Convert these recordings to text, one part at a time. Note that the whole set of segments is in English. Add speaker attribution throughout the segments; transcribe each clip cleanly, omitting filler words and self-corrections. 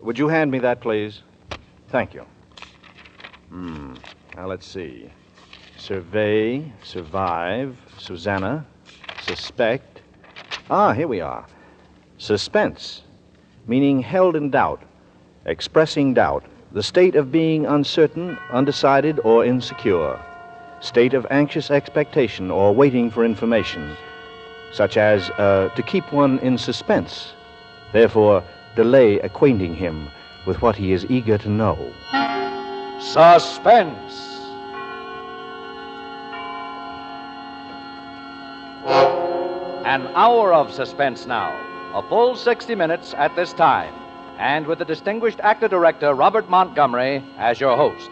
Speaker 1: Would you hand me that, please? Thank you. Now, let's see. Survey, survive, Susanna, suspect. Here we are. Suspense, meaning held in doubt, expressing doubt, the state of being uncertain, undecided, or insecure, state of anxious expectation or waiting for information, such as to keep one in suspense, therefore delay acquainting him with what he is eager to know.
Speaker 2: Suspense. An hour of suspense now. A full 60 minutes at this time. And with the distinguished actor-director Robert Montgomery as your host.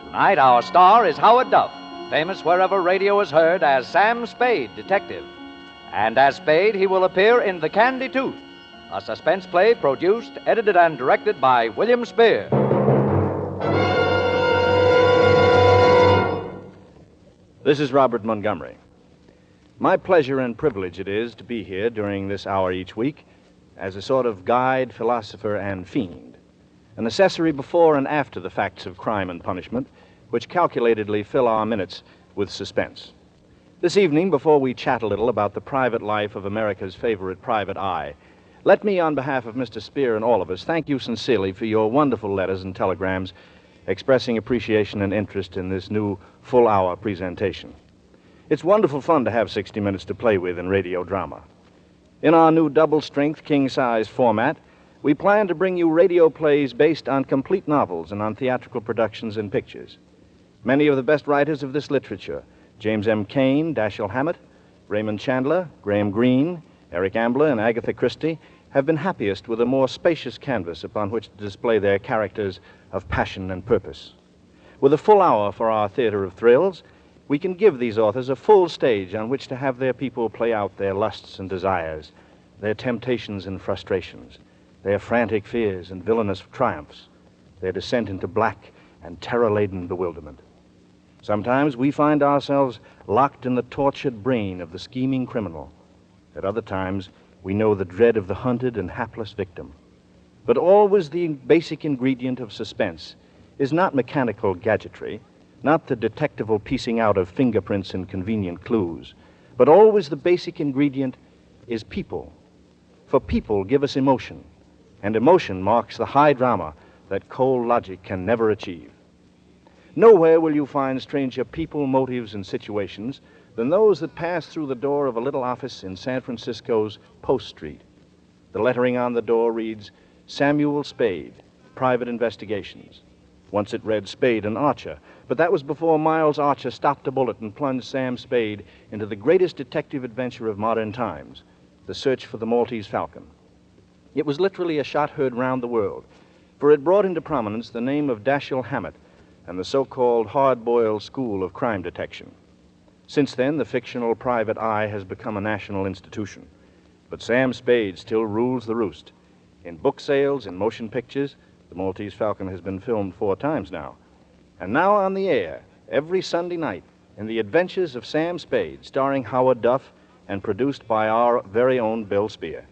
Speaker 2: Tonight, our star is Howard Duff, famous wherever radio is heard as Sam Spade, detective. And as Spade, he will appear in The Kandy Tooth, a suspense play produced, edited, and directed by William Spear.
Speaker 1: This is Robert Montgomery. My pleasure and privilege it is to be here during this hour each week as a sort of guide, philosopher, and fiend, an accessory before and after the facts of crime and punishment, which calculatedly fill our minutes with suspense. This evening, before we chat a little about the private life of America's favorite private eye, let me, on behalf of Mr. Spear and all of us, thank you sincerely for your wonderful letters and telegrams expressing appreciation and interest in this new full-hour presentation. It's wonderful fun to have 60 minutes to play with in radio drama. In our new double-strength, king-size format, we plan to bring you radio plays based on complete novels and on theatrical productions and pictures. Many of the best writers of this literature, James M. Cain, Dashiell Hammett, Raymond Chandler, Graham Greene, Eric Ambler, and Agatha Christie, have been happiest with a more spacious canvas upon which to display their characters of passion and purpose. With a full hour for our theater of thrills, we can give these authors a full stage on which to have their people play out their lusts and desires, their temptations and frustrations, their frantic fears and villainous triumphs, their descent into black and terror-laden bewilderment. Sometimes we find ourselves locked in the tortured brain of the scheming criminal. At other times, we know the dread of the hunted and hapless victim. But always the basic ingredient of suspense is not mechanical gadgetry, not the detectival piecing out of fingerprints and convenient clues, but always the basic ingredient is people. For people give us emotion, and emotion marks the high drama that cold logic can never achieve. Nowhere will you find stranger people, motives, and situations than those that pass through the door of a little office in San Francisco's Post Street. The lettering on the door reads, Samuel Spade, Private Investigations. Once it read Spade and Archer, but that was before Miles Archer stopped a bullet and plunged Sam Spade into the greatest detective adventure of modern times, the search for the Maltese Falcon. It was literally a shot heard round the world, for it brought into prominence the name of Dashiell Hammett and the so-called hard-boiled school of crime detection. Since then, the fictional private eye has become a national institution, but Sam Spade still rules the roost. In book sales, in motion pictures, the Maltese Falcon has been filmed 4 times now. And now on the air, every Sunday night, in The Adventures of Sam Spade, starring Howard Duff and produced by our very own Bill Spear.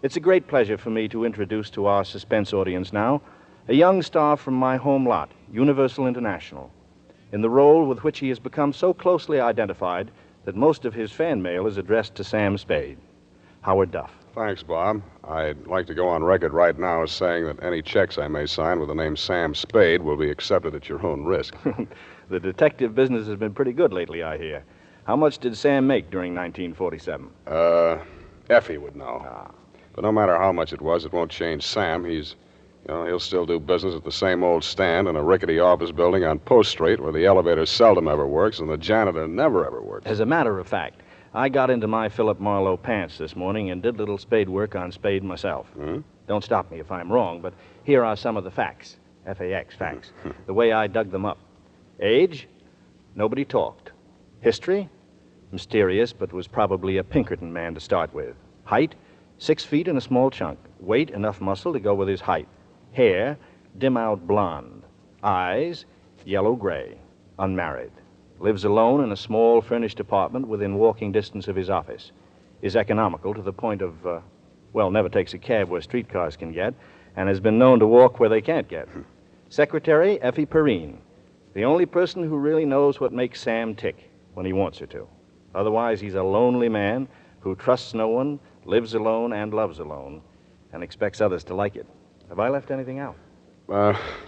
Speaker 1: It's a great pleasure for me to introduce to our suspense audience now a young star from my home lot, Universal International, in the role with which he has become so closely identified that most of his fan mail is addressed to Sam Spade. Howard Duff.
Speaker 3: Thanks, Bob. I'd like to go on record right now as saying that any checks I may sign with the name Sam Spade will be accepted at your own risk.
Speaker 1: The detective business has been pretty good lately, I hear. How much did Sam make during 1947?
Speaker 3: Effie would know. But no matter how much it was, it won't change Sam. He'll still do business at the same old stand in a rickety office building on Post Street where the elevator seldom ever works and the janitor never ever works.
Speaker 1: As a matter of fact, I got into my Philip Marlowe pants this morning and did little Spade work on Spade myself. Don't stop me if I'm wrong, but here are some of the facts. F-A-X, facts. The way I dug them up. Age? Nobody talked. History? Mysterious, but was probably a Pinkerton man to start with. Height? 6 feet and a small chunk. Weight? Enough muscle to go with his height. Hair? Dim-out blonde. Eyes? Yellow-gray. Unmarried. Lives alone in a small furnished apartment within walking distance of his office. Is economical to the point of, never takes a cab where streetcars can get, and has been known to walk where they can't get. Secretary, Effie Perrine. The only person who really knows what makes Sam tick when he wants her to. Otherwise, he's a lonely man who trusts no one, lives alone and loves alone, and expects others to like it. Have I left anything out?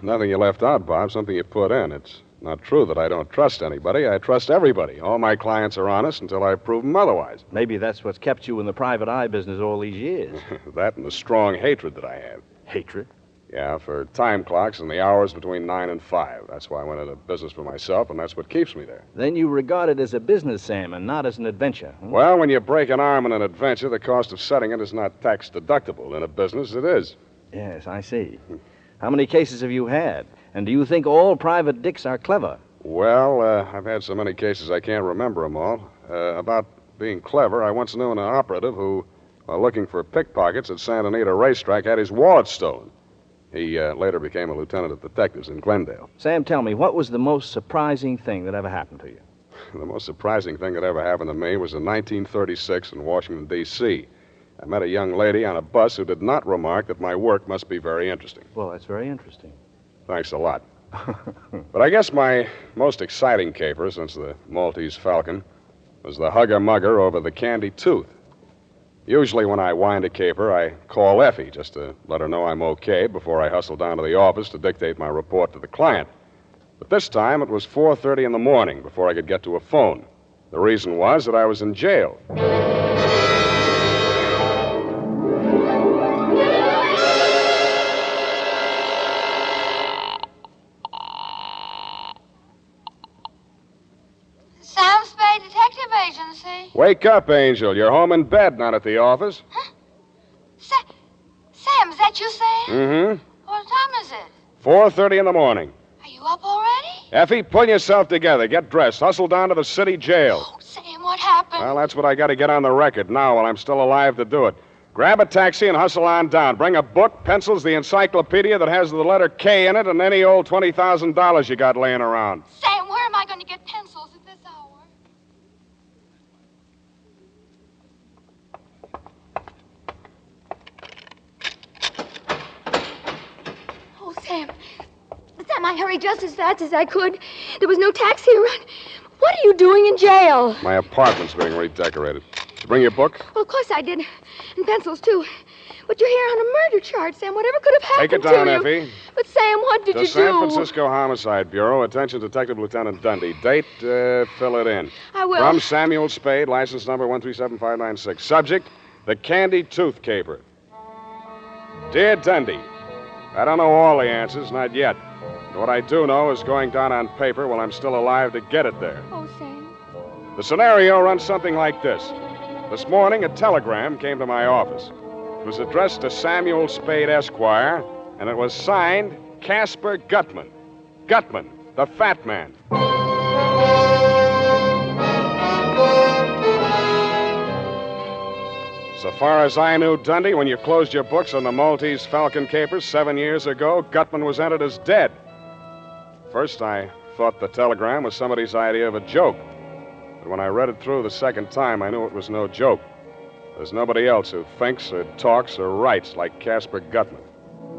Speaker 3: Nothing you left out, Bob. Something you put in. It's not true that I don't trust anybody. I trust everybody. All my clients are honest until I prove them otherwise.
Speaker 1: Maybe that's what's kept you in the private eye business all these years.
Speaker 3: That and the strong hatred that I have.
Speaker 1: Hatred?
Speaker 3: Yeah, for time clocks and the hours between 9 and 5. That's why I went into business for myself, and that's what keeps me there.
Speaker 1: Then you regard it as a business, Sam, and not as an adventure.
Speaker 3: Well, when you break an arm in an adventure, the cost of setting it is not tax deductible. In a business, it is.
Speaker 1: Yes, I see. How many cases have you had? And do you think all private dicks are clever?
Speaker 3: Well, I've had so many cases I can't remember them all. About being clever, I once knew an operative who, while looking for pickpockets at Santa Anita racetrack, had his wallet stolen. He later became a lieutenant of detectives in Glendale.
Speaker 1: Sam, tell me, what was the most surprising thing that ever happened to you?
Speaker 3: The most surprising thing that ever happened to me was in 1936 in Washington, D.C. I met a young lady on a bus who did not remark that my work must be very interesting.
Speaker 1: Well, that's very interesting.
Speaker 3: Thanks a lot. But I guess my most exciting caper since the Maltese Falcon was the hugger-mugger over the Kandy Tooth. Usually when I wind a caper, I call Effie just to let her know I'm okay before I hustle down to the office to dictate my report to the client. But this time it was 4:30 in the morning before I could get to a phone. The reason was that I was in jail.
Speaker 4: Sam Spade Detective Agency.
Speaker 3: Wake up, Angel. You're home in bed, not at the office.
Speaker 4: Huh? Sam, is that you, Sam?
Speaker 3: Mm-hmm.
Speaker 4: What time is it?
Speaker 3: 4:30 in the morning.
Speaker 4: Are you up already?
Speaker 3: Effie, pull yourself together. Get dressed. Hustle down to the city jail.
Speaker 4: Oh, Sam, what happened?
Speaker 3: Well, that's what I got to get on the record now while I'm still alive to do it. Grab a taxi and hustle on down. Bring a book, pencils, the encyclopedia that has the letter K in it, and any old $20,000 you got laying around.
Speaker 4: Sam, where am I going to get pencils at this hour? Oh, Sam, I hurried just as fast as I could. There was no taxi around. What are you doing in jail?
Speaker 3: My apartment's being redecorated. Did you bring your book?
Speaker 4: Well, of course I did. And pencils, too. But you're here on a murder charge, Sam. Whatever could have happened
Speaker 3: Take it down,
Speaker 4: to you?
Speaker 3: Effie.
Speaker 4: But, Sam, what did
Speaker 3: The
Speaker 4: you
Speaker 3: San
Speaker 4: do?
Speaker 3: Francisco Homicide Bureau. Attention, Detective Lieutenant Dundee. Date, fill it in.
Speaker 4: I will.
Speaker 3: From Samuel Spade, license number 1375596. Subject, the Kandy Tooth caper. Dear Dundee, I don't know all the answers, not yet. But what I do know is going down on paper while I'm still alive to get it there.
Speaker 4: Oh, Sam.
Speaker 3: The scenario runs something like this. This morning, a telegram came to my office. It was addressed to Samuel Spade, Esquire, and it was signed Casper Gutman. Gutman, the fat man. So far as I knew, Dundee, when you closed your books on the Maltese Falcon capers 7 years ago, Gutman was entered as dead. First, I thought the telegram was somebody's idea of a joke. But when I read it through the second time, I knew it was no joke. There's nobody else who thinks or talks or writes like Casper Gutman.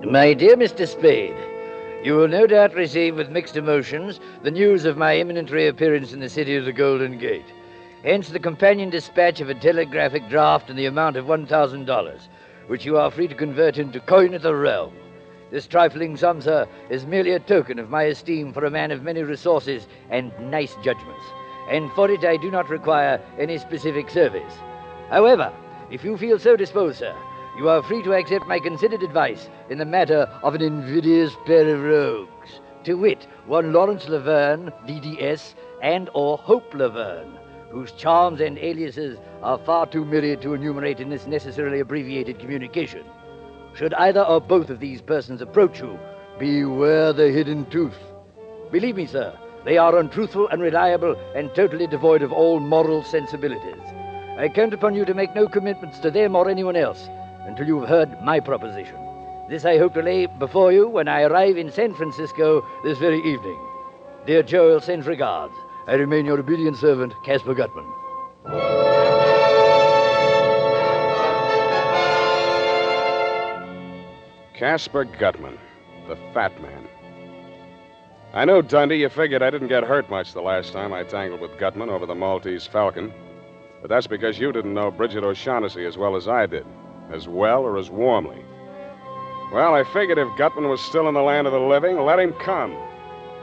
Speaker 5: My dear Mr. Spade, you will no doubt receive with mixed emotions the news of my imminent reappearance in the city of the Golden Gate. Hence the companion dispatch of a telegraphic draft in the amount of $1,000, which you are free to convert into coin of the realm. This trifling sum, sir, is merely a token of my esteem for a man of many resources and nice judgments, and for it I do not require any specific service. However, if you feel so disposed, sir, you are free to accept my considered advice in the matter of an invidious pair of rogues, to wit, one Lawrence Laverne, DDS, and or Hope Laverne, whose charms and aliases are far too myriad to enumerate in this necessarily abbreviated communication. Should either or both of these persons approach you, beware the hidden tooth. Believe me, sir, they are untruthful, unreliable, and totally devoid of all moral sensibilities. I count upon you to make no commitments to them or anyone else until you've heard my proposition. This I hope to lay before you when I arrive in San Francisco this very evening. Dear Joel sends regards. I remain your obedient servant, Casper Gutman.
Speaker 3: Casper Gutman, the fat man. I know, Dundee, you figured I didn't get hurt much the last time I tangled with Gutman over the Maltese Falcon. But that's because you didn't know Bridget O'Shaughnessy as well as I did. As well or as warmly. Well, I figured if Gutman was still in the land of the living, let him come.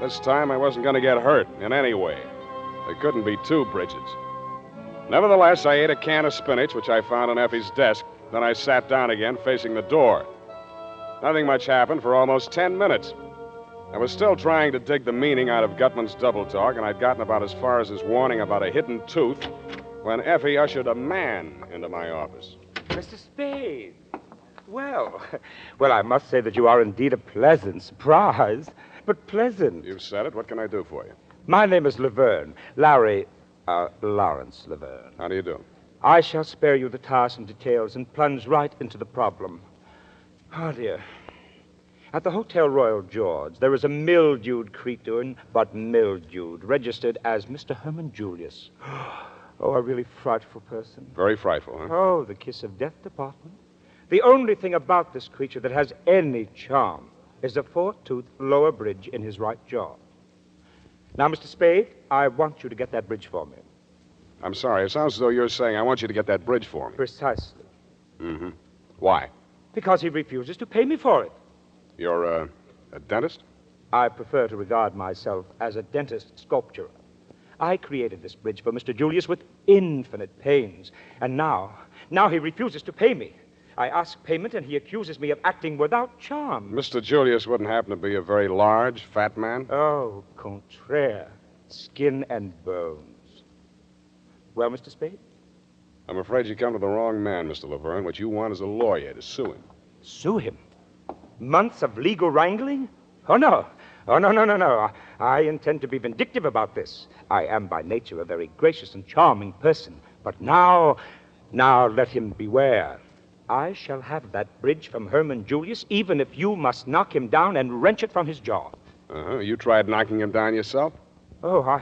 Speaker 3: This time I wasn't going to get hurt in any way. There couldn't be two Bridgets. Nevertheless, I ate a can of spinach, which I found on Effie's desk. Then I sat down again, facing the door. Nothing much happened for almost 10 minutes. I was still trying to dig the meaning out of Gutman's double talk, and I'd gotten about as far as his warning about a hidden tooth when Effie ushered a man into my office.
Speaker 6: Mr. Spade. Well, I must say that you are indeed a pleasant surprise, but pleasant.
Speaker 3: You've said it. What can I do for you?
Speaker 6: My name is Laverne. Lawrence Laverne.
Speaker 3: How do you do?
Speaker 6: I shall spare you the tiresome details and plunge right into the problem. Oh, dear. At the Hotel Royal George, there is a mildewed creature, but mildewed, registered as Mr. Herman Julius. Oh, a really frightful person.
Speaker 3: Very frightful, huh?
Speaker 6: Oh, the kiss of death department. The only thing about this creature that has any charm is a four-toothed lower bridge in his right jaw. Now, Mr. Spade, I want you to get that bridge for me.
Speaker 3: I'm sorry. It sounds as though you're saying I want you to get that bridge for me.
Speaker 6: Precisely.
Speaker 3: Mm-hmm. Why?
Speaker 6: Because he refuses to pay me for it.
Speaker 3: You're a dentist?
Speaker 6: I prefer to regard myself as a dentist sculptor. I created this bridge for Mr. Julius with infinite pains. And now he refuses to pay me. I ask payment, and he accuses me of acting without charm.
Speaker 3: Mr. Julius wouldn't happen to be a very large, fat man?
Speaker 6: Oh, contraire. Skin and bones. Well, Mr. Spade?
Speaker 3: I'm afraid you come to the wrong man, Mr. Laverne. What you want is a lawyer to sue him.
Speaker 6: Sue him? Months of legal wrangling? Oh, no. Oh, no. I intend to be vindictive about this. I am by nature a very gracious and charming person. But now let him beware. I shall have that bridge from Herman Julius, even if you must knock him down and wrench it from his jaw.
Speaker 3: Uh-huh. You tried knocking him down yourself?
Speaker 6: Oh,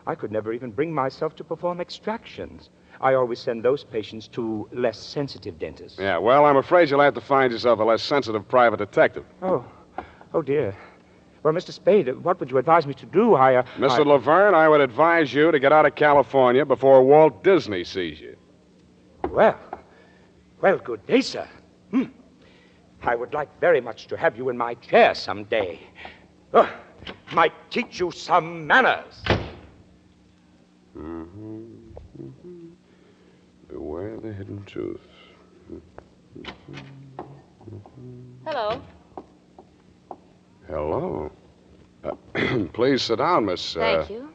Speaker 6: I could never even bring myself to perform extractions. I always send those patients to less sensitive dentists.
Speaker 3: Yeah, well, I'm afraid you'll have to find yourself a less sensitive private detective.
Speaker 6: Oh, dear. Well, Mr. Spade, what would you advise me to do?
Speaker 3: Mr. Laverne, I would advise you to get out of California before Walt Disney sees you.
Speaker 6: Well, good day, sir. I would like very much to have you in my chair someday. Might teach you some manners.
Speaker 3: Beware the hidden truth.
Speaker 4: Hello.
Speaker 3: Hello. Please sit down, Miss...
Speaker 7: Thank you.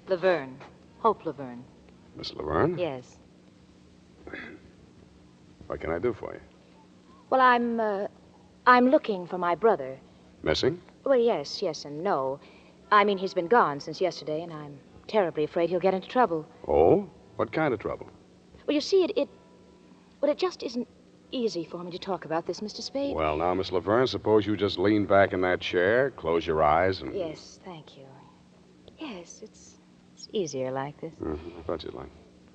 Speaker 7: Laverne. Hope Laverne.
Speaker 3: Miss Laverne?
Speaker 7: Yes.
Speaker 3: What can I do for you?
Speaker 7: Well, I'm looking for my brother.
Speaker 3: Missing?
Speaker 7: Well, yes and no. I mean, he's been gone since yesterday, and I'm terribly afraid he'll get into trouble.
Speaker 3: Oh? What kind of trouble?
Speaker 7: Well, you see, it just isn't easy for me to talk about this, Mr. Spade.
Speaker 3: Well, now, Miss Laverne, suppose you just lean back in that chair, close your eyes, and...
Speaker 7: Yes, thank you. Yes, it's easier like this.
Speaker 3: I thought you'd like.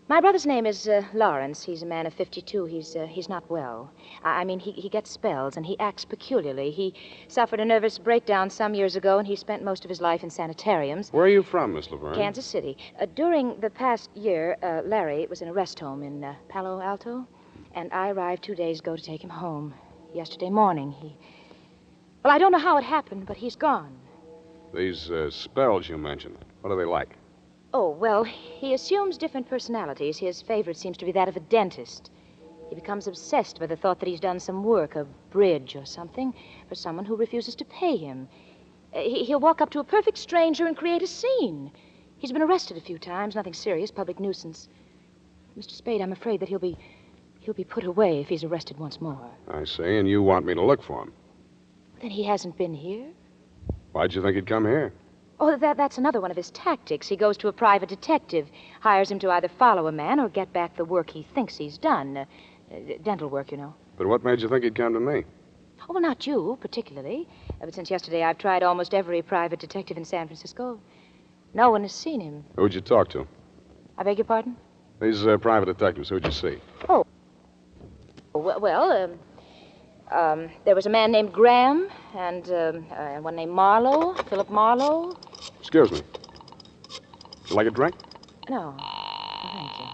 Speaker 7: My brother's name is Lawrence. He's a man of 52. He's not well. I mean, he gets spells, and he acts peculiarly. He suffered a nervous breakdown some years ago, and he spent most of his life in sanitariums.
Speaker 3: Where are you from, Miss Laverne?
Speaker 7: Kansas City. During the past year, Larry was in a rest home in Palo Alto, and I arrived 2 days ago to take him home. Yesterday morning, Well, I don't know how it happened, but he's gone.
Speaker 3: These spells you mentioned, what are they like?
Speaker 7: Oh, well, he assumes different personalities. His favorite seems to be that of a dentist. He becomes obsessed by the thought that he's done some work, a bridge or something, for someone who refuses to pay him. He'll walk up to a perfect stranger and create a scene. He's been arrested a few times, nothing serious, public nuisance. Mr. Spade, I'm afraid that he'll be put away if he's arrested once more.
Speaker 3: I see, and you want me to look for him.
Speaker 7: Then he hasn't been here?
Speaker 3: Why'd you think he'd come here?
Speaker 7: Oh, that's another one of his tactics. He goes to a private detective, hires him to either follow a man or get back the work he thinks he's done. Dental work, you know.
Speaker 3: But what made you think he'd come to me?
Speaker 7: Oh, well, not you, particularly. But since yesterday, I've tried almost every private detective in San Francisco. No one has seen him.
Speaker 3: Who'd you talk to?
Speaker 7: I beg your pardon?
Speaker 3: These private detectives, who'd you see?
Speaker 7: Oh. Well, There was a man named Graham and one named Marlowe, Philip Marlowe.
Speaker 3: Excuse me. You like a drink?
Speaker 7: No, thank you.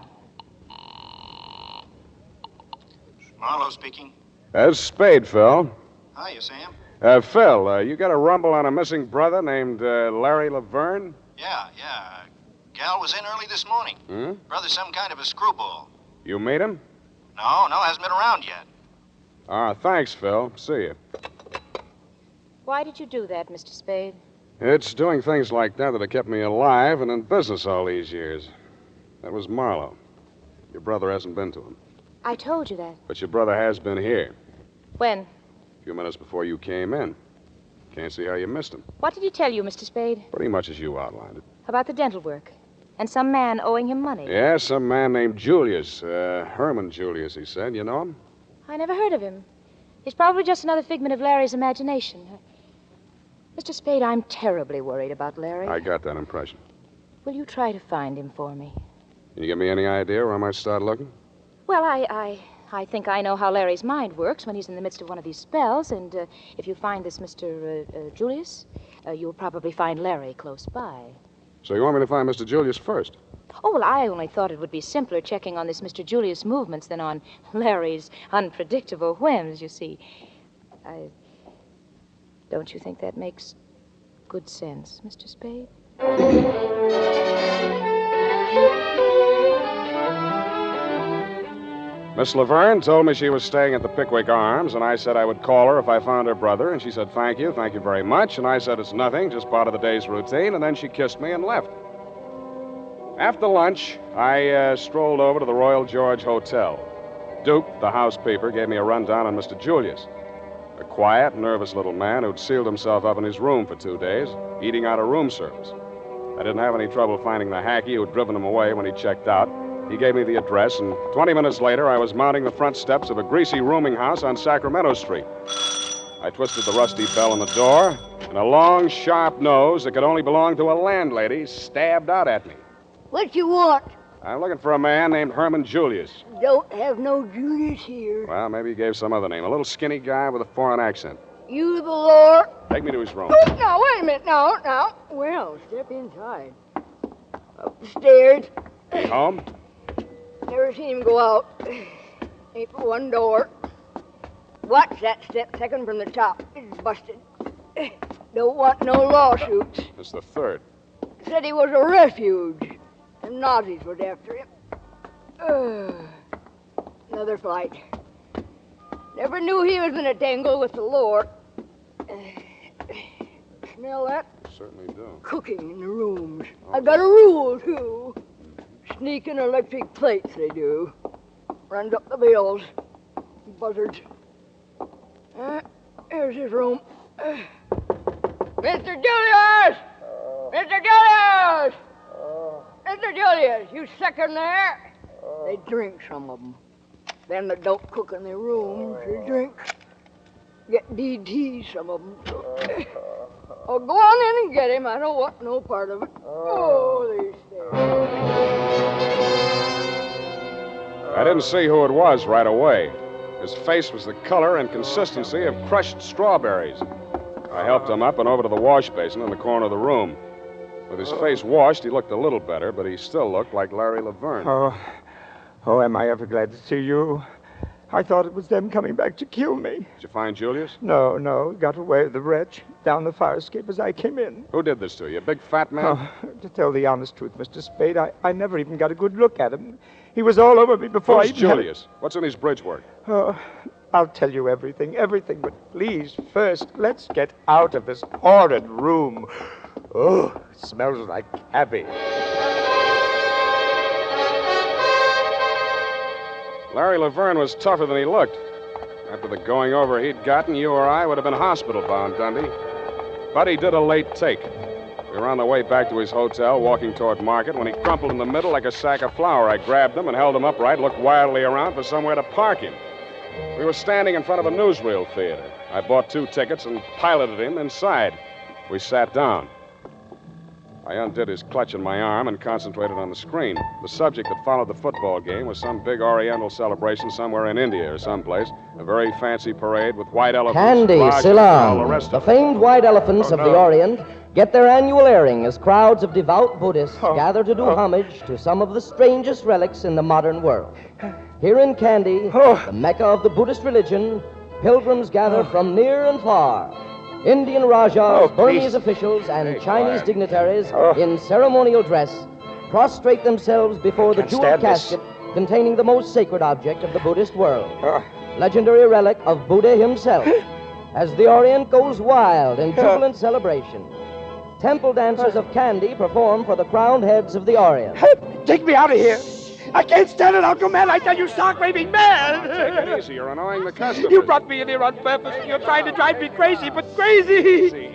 Speaker 1: Marlowe speaking.
Speaker 3: That's Spade, Phil.
Speaker 1: Hiya, Sam.
Speaker 3: Phil, you got a rumble on a missing brother named Larry Laverne?
Speaker 1: Yeah. Gal was in early this morning. Brother's some kind of a screwball.
Speaker 3: You meet him?
Speaker 1: No, hasn't been around yet.
Speaker 3: Thanks, Phil. See you.
Speaker 7: Why did you do that, Mr. Spade?
Speaker 3: It's doing things like that have kept me alive and in business all these years. That was Marlowe. Your brother hasn't been to him.
Speaker 7: I told you that.
Speaker 3: But your brother has been here.
Speaker 7: When?
Speaker 3: A few minutes before you came in. Can't see how you missed him.
Speaker 7: What did he tell you, Mr. Spade?
Speaker 3: Pretty much as you outlined it.
Speaker 7: About the dental work. And some man owing him money.
Speaker 3: Yeah, some man named Julius. Herman Julius, he said. You know him?
Speaker 7: I never heard of him. He's probably just another figment of Larry's imagination. Mr. Spade, I'm terribly worried about Larry.
Speaker 3: I got that impression.
Speaker 7: Will you try to find him for me?
Speaker 3: Can you give me any idea where I might start looking?
Speaker 7: Well, I think I know how Larry's mind works when he's in the midst of one of these spells, and if you find this Mr. Julius, you'll probably find Larry close by.
Speaker 3: So you want me to find Mr. Julius first?
Speaker 7: Oh, well, I only thought it would be simpler checking on this Mr. Julius' movements than on Larry's unpredictable whims, you see. Don't you think that makes good sense, Mr. Spade?
Speaker 3: Miss Laverne told me she was staying at the Pickwick Arms, and I said I would call her if I found her brother, and she said, thank you very much, and I said, it's nothing, just part of the day's routine, and then she kissed me and left. After lunch, I strolled over to the Royal George Hotel. Duke, the housekeeper, gave me a rundown on Mr. Julius, a quiet, nervous little man who'd sealed himself up in his room for 2 days, eating out of room service. I didn't have any trouble finding the hacky who'd driven him away when he checked out. He gave me the address, and 20 minutes later, I was mounting the front steps of a greasy rooming house on Sacramento Street. I twisted the rusty bell on the door, and a long, sharp nose that could only belong to a landlady stabbed out at me.
Speaker 8: What you want?
Speaker 3: I'm looking for a man named Herman Julius.
Speaker 8: Don't have no Julius here.
Speaker 3: Well, maybe he gave some other name. A little skinny guy with a foreign accent.
Speaker 8: You the Lorre?
Speaker 3: Take me to his room.
Speaker 8: Oh, now, wait a minute. Now. Well, step inside. Up the stairs.
Speaker 3: He home?
Speaker 8: Never seen him go out. Ain't but one door. Watch that step second from the top. It's busted. Don't want no lawsuits.
Speaker 3: It's the third.
Speaker 8: Said he was a refuge. The Nazis was after him. Another flight. Never knew he was in a tangle with the Lorre. Smell that?
Speaker 3: Certainly do.
Speaker 8: Cooking in the rooms. I got a rule, too. Sneaking electric plates, they do. Runs up the bills. Buzzards. Here's his room. Mr. Julius! Mr. Julius! Mr. Julius, you second there? They drink, some of them. Then they don't cook in their rooms. They drink. Get DT, some of them. Oh, go on in and get him. I don't want no part of it. Oh, these stairs.
Speaker 3: I didn't see who it was right away. His face was the color and consistency of crushed strawberries. I helped him up and over to the wash basin in the corner of the room. With his face washed, he looked a little better, but he still looked like Larry Laverne.
Speaker 6: Oh, am I ever glad to see you? I thought it was them coming back to kill me.
Speaker 3: Did you find Julius?
Speaker 6: No. Got away with the wretch down the fire escape as I came in.
Speaker 3: Who did this to you? A big fat man?
Speaker 6: Oh, to tell the honest truth, Mr. Spade, I never even got a good look at him. He was all over me before
Speaker 3: Who's
Speaker 6: I even
Speaker 3: Julius? What's in his bridge work?
Speaker 6: Oh, I'll tell you everything, but please, first, let's get out of this horrid room. Oh, it smells like cabbage.
Speaker 3: Larry Laverne was tougher than he looked. After the going over he'd gotten, you or I would have been hospital-bound, Dundee. But he did a late take. We were on the way back to his hotel, walking toward Market, when he crumpled in the middle like a sack of flour. I grabbed him and held him upright, looked wildly around for somewhere to park him. We were standing in front of a newsreel theater. I bought 2 tickets and piloted him inside. We sat down. I undid his clutch in my arm and concentrated on the screen. The subject that followed the football game was some big Oriental celebration somewhere in India or someplace. A very fancy parade with white elephants.
Speaker 9: Kandy,
Speaker 3: Raj, and all the
Speaker 9: Ceylon.
Speaker 3: rest
Speaker 9: The
Speaker 3: of it.
Speaker 9: famed white elephants of the Orient get their annual airing as crowds of devout Buddhists gather to do homage to some of the strangest relics in the modern world. Here in Kandy, the Mecca of the Buddhist religion, pilgrims gather from near and far. Indian Rajas, Burmese officials, and Chinese dignitaries in ceremonial dress prostrate themselves before the jeweled casket containing the most sacred object of the Buddhist world, legendary relic of Buddha himself, as the Orient goes wild in jubilant celebration. Temple dancers of Kandy perform for the crowned heads of the Orient.
Speaker 6: Take me out of here. I can't stand it, Uncle Man. I tell you, stark raving man.
Speaker 3: Take it easy. You're annoying the customers.
Speaker 6: You brought me in here on purpose. You're trying to drive me crazy, but crazy.
Speaker 3: Easy.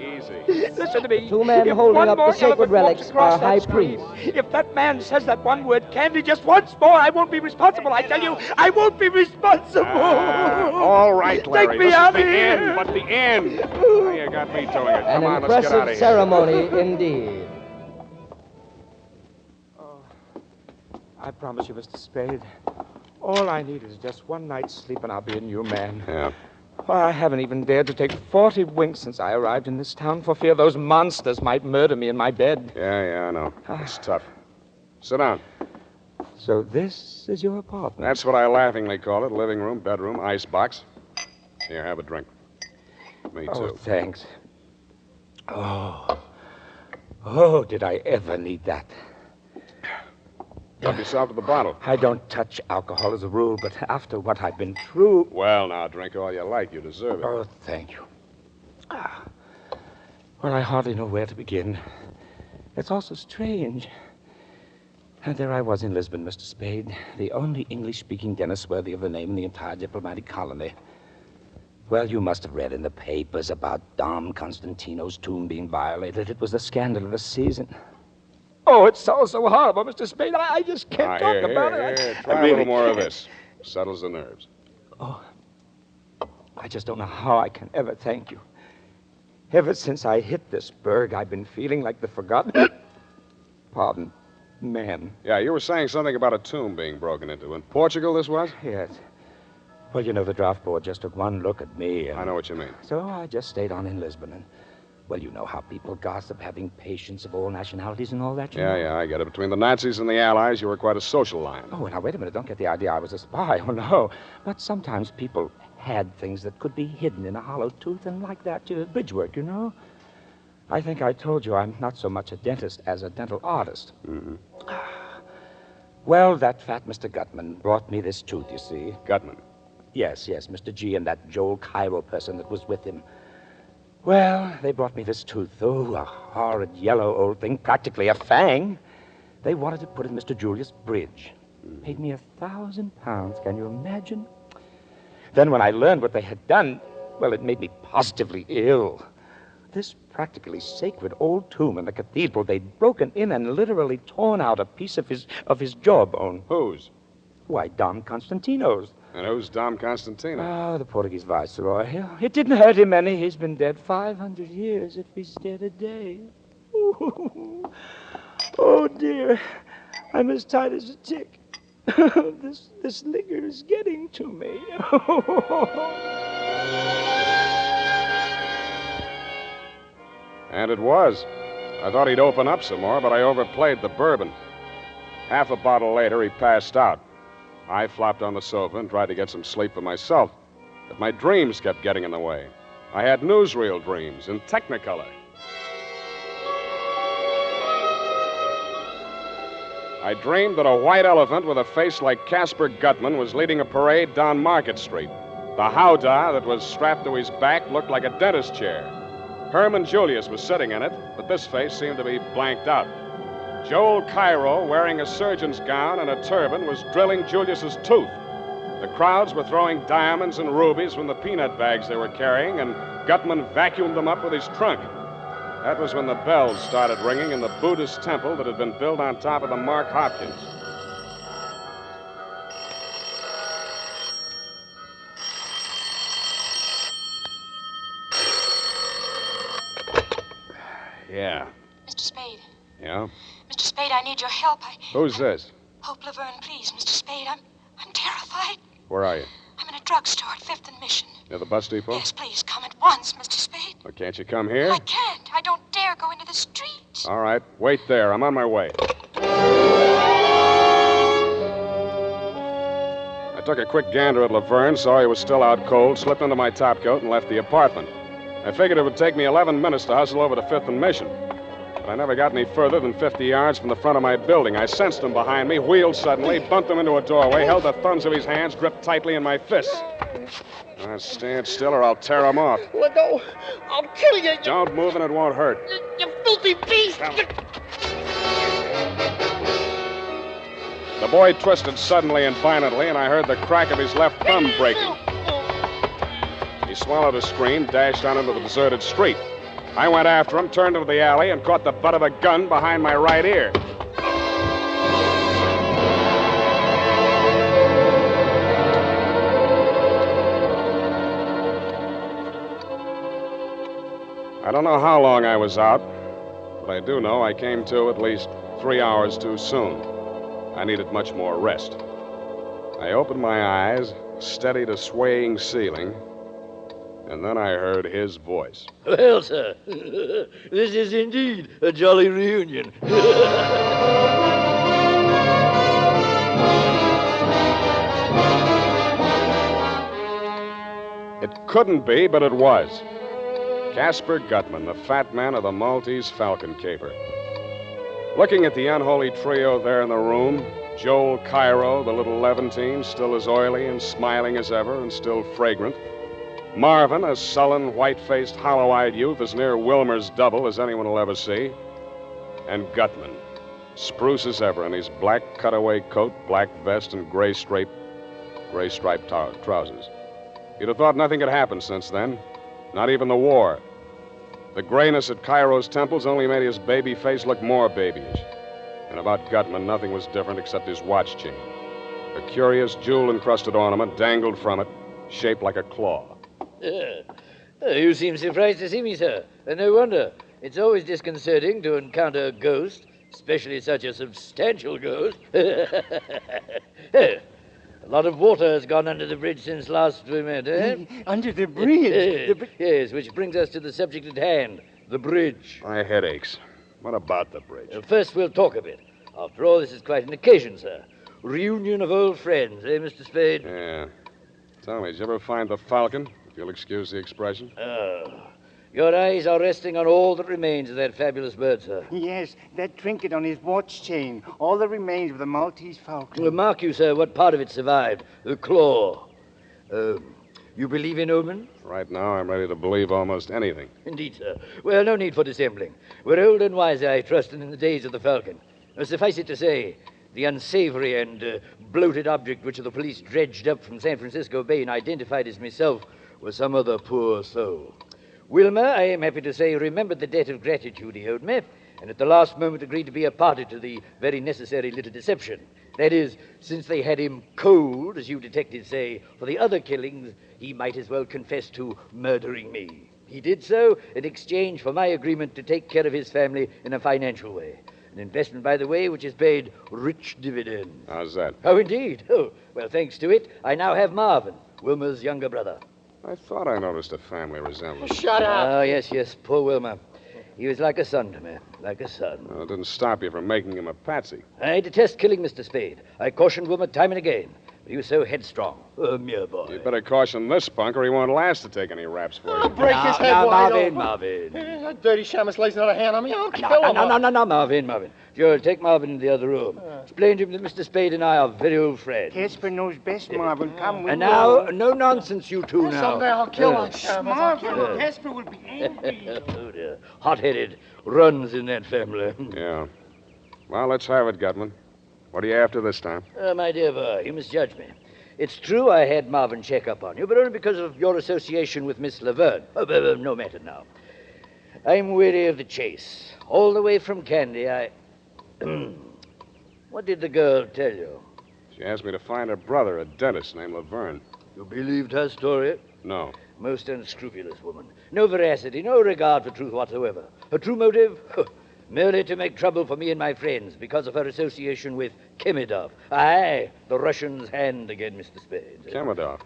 Speaker 6: Listen to me.
Speaker 9: Two men
Speaker 6: If
Speaker 9: holding
Speaker 6: one
Speaker 9: up
Speaker 6: more
Speaker 9: the sacred
Speaker 6: elephant walks
Speaker 9: relics
Speaker 6: across
Speaker 9: are
Speaker 6: that
Speaker 9: high
Speaker 6: street,
Speaker 9: priests.
Speaker 6: If that man says that one word, Kandy, just once more, I won't be responsible. I tell you, I won't be responsible.
Speaker 3: All right, Larry.
Speaker 6: Take me
Speaker 3: this
Speaker 6: out
Speaker 3: is the
Speaker 6: of here.
Speaker 3: end, but the end. Now you got me doing it.
Speaker 9: An
Speaker 3: Come on, let's get out of
Speaker 9: impressive
Speaker 3: here.
Speaker 9: ceremony indeed.
Speaker 6: I promise you, Mr. Spade, all I need is just one night's sleep and I'll be a new man.
Speaker 3: Yeah.
Speaker 6: Why, I haven't even dared to take 40 winks since I arrived in this town for fear those monsters might murder me in my bed.
Speaker 3: Yeah, I know. It's tough. Sit down.
Speaker 6: So this is your apartment?
Speaker 3: That's what I laughingly call it. Living room, bedroom, icebox. Here, have a drink. Me too.
Speaker 6: Oh, thanks. Oh, did I ever need that?
Speaker 3: Help yourself to the bottle.
Speaker 6: I don't touch alcohol as a rule, but after what I've been through...
Speaker 3: Well, now, drink all you like. You deserve it.
Speaker 6: Oh, thank you. Well, I hardly know where to begin. It's all so strange. And there I was in Lisbon, Mr. Spade, the only English-speaking dentist worthy of the name in the entire diplomatic colony. Well, you must have read in the papers about Dom Constantino's tomb being violated. It was the scandal of the season. Oh, it's so horrible, Mr. Spade. I just can't talk about it.
Speaker 3: Here, try a little more of this. Settles the nerves.
Speaker 6: Oh, I just don't know how I can ever thank you. Ever since I hit this berg, I've been feeling like the forgotten... Pardon, man.
Speaker 3: Yeah, you were saying something about a tomb being broken into. In Portugal, this was?
Speaker 6: Yes. Well, you know, the draft board just took one look at me and...
Speaker 3: I know what you mean.
Speaker 6: So I just stayed on in Lisbon and... Well, you know how people gossip, having patients of all nationalities and all that, you know?
Speaker 3: Yeah, I get it. Between the Nazis and the Allies, you were quite a social line.
Speaker 6: Oh, now, wait a minute. Don't get the idea I was a spy. Oh, no. But sometimes people had things that could be hidden in a hollow tooth, and like that, bridge work, you know? I think I told you I'm not so much a dentist as a dental artist.
Speaker 3: Mm-hmm.
Speaker 6: Well, that fat Mr. Gutman brought me this tooth, you see.
Speaker 3: Gutman?
Speaker 6: Yes, Mr. G and that Joel Cairo person that was with him. Well, they brought me this tooth. Oh, a horrid yellow old thing, practically a fang. They wanted to put in Mr. Julius' bridge. Paid me £1,000, can you imagine? Then when I learned what they had done, well, it made me positively ill. This practically sacred old tomb in the cathedral, they'd broken in and literally torn out a piece of his jawbone.
Speaker 3: Whose?
Speaker 6: Why, Dom Constantino's.
Speaker 3: And who's Dom Constantino?
Speaker 6: Oh, the Portuguese viceroy. It didn't hurt him any. He's been dead 500 years if he's dead a day. Ooh. Oh, dear. I'm as tight as a tick. This liquor is getting to me.
Speaker 3: And it was. I thought he'd open up some more, but I overplayed the bourbon. Half a bottle later, he passed out. I flopped on the sofa and tried to get some sleep for myself, but my dreams kept getting in the way. I had newsreel dreams in Technicolor. I dreamed that a white elephant with a face like Casper Gutman was leading a parade down Market Street. The howdah that was strapped to his back looked like a dentist chair. Herman Julius was sitting in it, but this face seemed to be blanked out. Joel Cairo, wearing a surgeon's gown and a turban, was drilling Julius's tooth. The crowds were throwing diamonds and rubies from the peanut bags they were carrying, and Gutman vacuumed them up with his trunk. That was when the bells started ringing in the Buddhist temple that had been built on top of the Mark Hopkins. Yeah.
Speaker 7: Mr. Spade.
Speaker 3: Yeah?
Speaker 4: Mr. Spade, I need your help.
Speaker 3: Who's this?
Speaker 4: Hope Laverne, please, Mr. Spade. I'm terrified.
Speaker 3: Where are you?
Speaker 4: I'm in a drugstore at 5th and Mission.
Speaker 3: Near the bus depot?
Speaker 4: Yes, please, come at once, Mr. Spade.
Speaker 3: Well, can't you come here?
Speaker 4: I can't. I don't dare go into the street.
Speaker 3: All right. Wait there. I'm on my way. I took a quick gander at Laverne, saw he was still out cold, slipped into my topcoat, and left the apartment. I figured it would take me 11 minutes to hustle over to 5th and Mission. But I never got any further than 50 yards from the front of my building. I sensed him behind me, wheeled suddenly, bumped him into a doorway, held the thumbs of his hands gripped tightly in my fists. Now stand still or I'll tear him off.
Speaker 10: Let go. I'll kill you.
Speaker 3: Don't move and it won't hurt.
Speaker 10: You filthy beast.
Speaker 3: The boy twisted suddenly and violently, and I heard the crack of his left thumb breaking. He swallowed a scream, dashed out into the deserted street. I went after him, turned into the alley, and caught the butt of a gun behind my right ear. I don't know how long I was out, but I do know I came to at least 3 hours too soon. I needed much more rest. I opened my eyes, steadied a swaying ceiling, and then I heard his voice.
Speaker 5: Well, sir, this is indeed a jolly reunion.
Speaker 3: It couldn't be, but it was. Casper Gutman, the fat man of the Maltese Falcon caper. Looking at the unholy trio there in the room, Joel Cairo, the little Levantine, still as oily and smiling as ever and still fragrant. Marvin, a sullen, white-faced, hollow-eyed youth as near Wilmer's double as anyone will ever see. And Gutman, spruce as ever in his black cutaway coat, black vest, and gray-striped trousers. You'd have thought nothing had happened since then, not even the war. The grayness at Cairo's temples only made his baby face look more babyish. And about Gutman, nothing was different except his watch chain. A curious jewel-encrusted ornament dangled from it, shaped like a claw.
Speaker 5: You seem surprised to see me, sir. No wonder. It's always disconcerting to encounter a ghost, especially such a substantial ghost. A lot of water has gone under the bridge since last we met, eh?
Speaker 10: Under the bridge?
Speaker 5: Yes, which brings us to the subject at hand, the bridge.
Speaker 3: My head aches. What about the bridge?
Speaker 5: First, we'll talk a bit. After all, this is quite an occasion, sir. Reunion of old friends, eh, Mr. Spade?
Speaker 3: Yeah. Tell me, did you ever find the Falcon, if you'll excuse the expression?
Speaker 5: Your eyes are resting on all that remains of that fabulous bird, sir.
Speaker 10: Yes, that trinket on his watch chain. All that remains of the Maltese Falcon.
Speaker 5: Mark you, sir, what part of it survived. The claw. You believe in omens?
Speaker 3: Right now, I'm ready to believe almost anything.
Speaker 5: Indeed, sir. Well, no need for dissembling. We're old and wiser, I trust, than in the days of the Falcon. Suffice it to say, the unsavory and bloated object which the police dredged up from San Francisco Bay and identified as myself was some other poor soul. Wilmer, I am happy to say, remembered the debt of gratitude he owed me, and at the last moment agreed to be a party to the very necessary little deception. That is, since they had him cold, as you detectives say, for the other killings, he might as well confess to murdering me. He did so in exchange for my agreement to take care of his family in a financial way. An investment, by the way, which has paid rich dividends.
Speaker 3: How's that?
Speaker 5: Oh, indeed. Oh, well, thanks to it, I now have Marvin, Wilmer's younger brother.
Speaker 3: I thought I noticed a family resemblance.
Speaker 10: Shut up.
Speaker 5: Oh, yes, poor Wilmer. He was like a son to me, like a son.
Speaker 3: Well, it didn't stop you from making him a patsy.
Speaker 5: I detest killing Mr. Spade. I cautioned Wilmer time and again, but he was so headstrong. A mere boy.
Speaker 3: You'd better caution this punk or he won't last to take any raps for you.
Speaker 10: I'll break his head
Speaker 5: Now,
Speaker 10: wide
Speaker 5: Marvin.
Speaker 10: open. That dirty shamus lays another hand on me. I'll kill him.
Speaker 5: No, Marvin. Joel, take Marvin into the other room. Explain to him that Mr. Spade and I are very old friends.
Speaker 10: Casper knows best, Marvin. Come with
Speaker 5: And now, no nonsense, you two now.
Speaker 10: Someday I'll kill him. Marvin, Casper will be angry.
Speaker 5: Oh, dear. Hot-headed. Runs in that family.
Speaker 3: Yeah. Well, let's have it, Gutman. What are you after this time?
Speaker 5: My dear boy, you misjudge me. It's true I had Marvin check up on you, but only because of your association with Miss Laverne. No matter now. I'm weary of the chase. All the way from Kandy, What did the girl tell you?
Speaker 3: She asked me to find her brother, a dentist named Laverne.
Speaker 5: You believed her story?
Speaker 3: No.
Speaker 5: Most unscrupulous woman. No veracity, no regard for truth whatsoever. Her true motive? merely to make trouble for me and my friends because of her association with Kemidov. Aye, the Russian's hand again, Mr. Spade.
Speaker 3: Kemidov.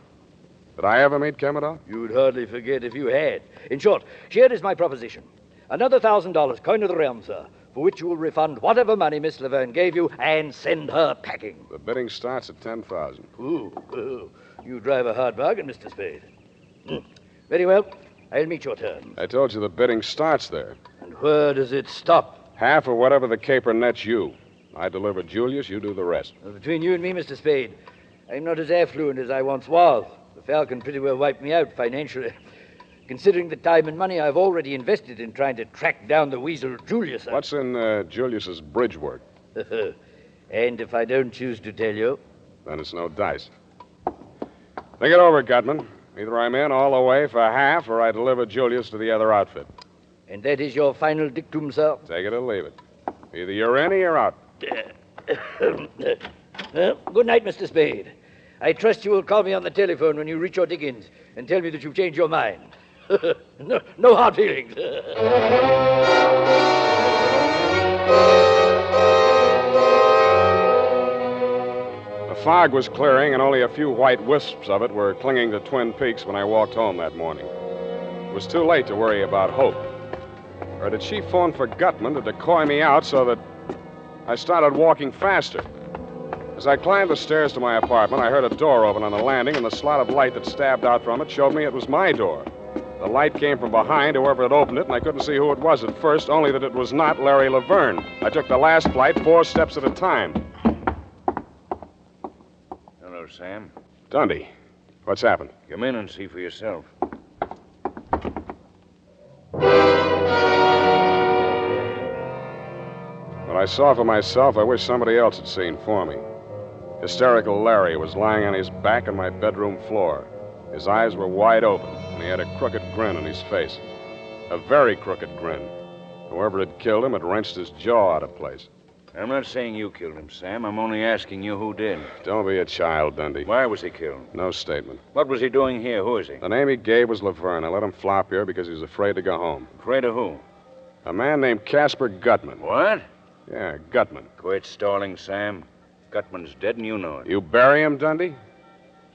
Speaker 3: Did I ever meet Kemidov?
Speaker 5: You'd hardly forget if you had. In short, here is my proposition. Another $1,000, coin of the realm, sir, for which you will refund whatever money Miss Laverne gave you and send her packing.
Speaker 3: The bidding starts at $10,000.
Speaker 5: Ooh, you drive a hard bargain, Mr. Spade. Very well, I'll meet your terms.
Speaker 3: I told you the bidding starts there.
Speaker 5: And where does it stop?
Speaker 3: Half or whatever the caper nets you. I deliver Julius, you do the rest.
Speaker 5: Well, between you and me, Mr. Spade, I'm not as affluent as I once was. The Falcon pretty well wiped me out financially. Considering the time and money I've already invested in trying to track down the weasel Julius.
Speaker 3: What's in Julius's bridge work?
Speaker 5: And if I don't choose to tell you?
Speaker 3: Then it's no dice. Think it over, Gutman. Either I'm in all the way for half, or I deliver Julius to the other outfit.
Speaker 5: And that is your final dictum, sir?
Speaker 3: Take it or leave it. Either you're in or you're out.
Speaker 5: Well, good night, Mr. Spade. I trust you will call me on the telephone when you reach your diggings and tell me that you've changed your mind. No hard feelings.
Speaker 3: The fog was clearing, and only a few white wisps of it were clinging to Twin Peaks when I walked home that morning. It was too late to worry about Hope. Or did she phone for Gutman to decoy me out so that I started walking faster? As I climbed the stairs to my apartment, I heard a door open on the landing, and the slot of light that stabbed out from it showed me it was my door. The light came from behind, whoever had opened it, and I couldn't see who it was at first, only that it was not Larry Laverne. I took the last flight 4 steps at a time.
Speaker 11: Hello, Sam.
Speaker 3: Dundee, what's happened?
Speaker 11: Come in and see for yourself.
Speaker 3: What I saw for myself, I wish somebody else had seen for me. Hysterical Larry was lying on his back on my bedroom floor. His eyes were wide open, and he had a crooked grin on his face. A very crooked grin. Whoever had killed him had wrenched his jaw out of place.
Speaker 11: I'm not saying you killed him, Sam. I'm only asking you who did.
Speaker 3: Don't be a child, Dundee.
Speaker 11: Why was he killed?
Speaker 3: No statement.
Speaker 11: What was he doing here? Who is he?
Speaker 3: The name he gave was Laverne. I let him flop here because he was afraid to go home.
Speaker 11: Afraid of who?
Speaker 3: A man named Casper Gutman.
Speaker 11: What?
Speaker 3: Yeah, Gutman.
Speaker 11: Quit stalling, Sam. Gutman's dead and you know it.
Speaker 3: You bury him, Dundee?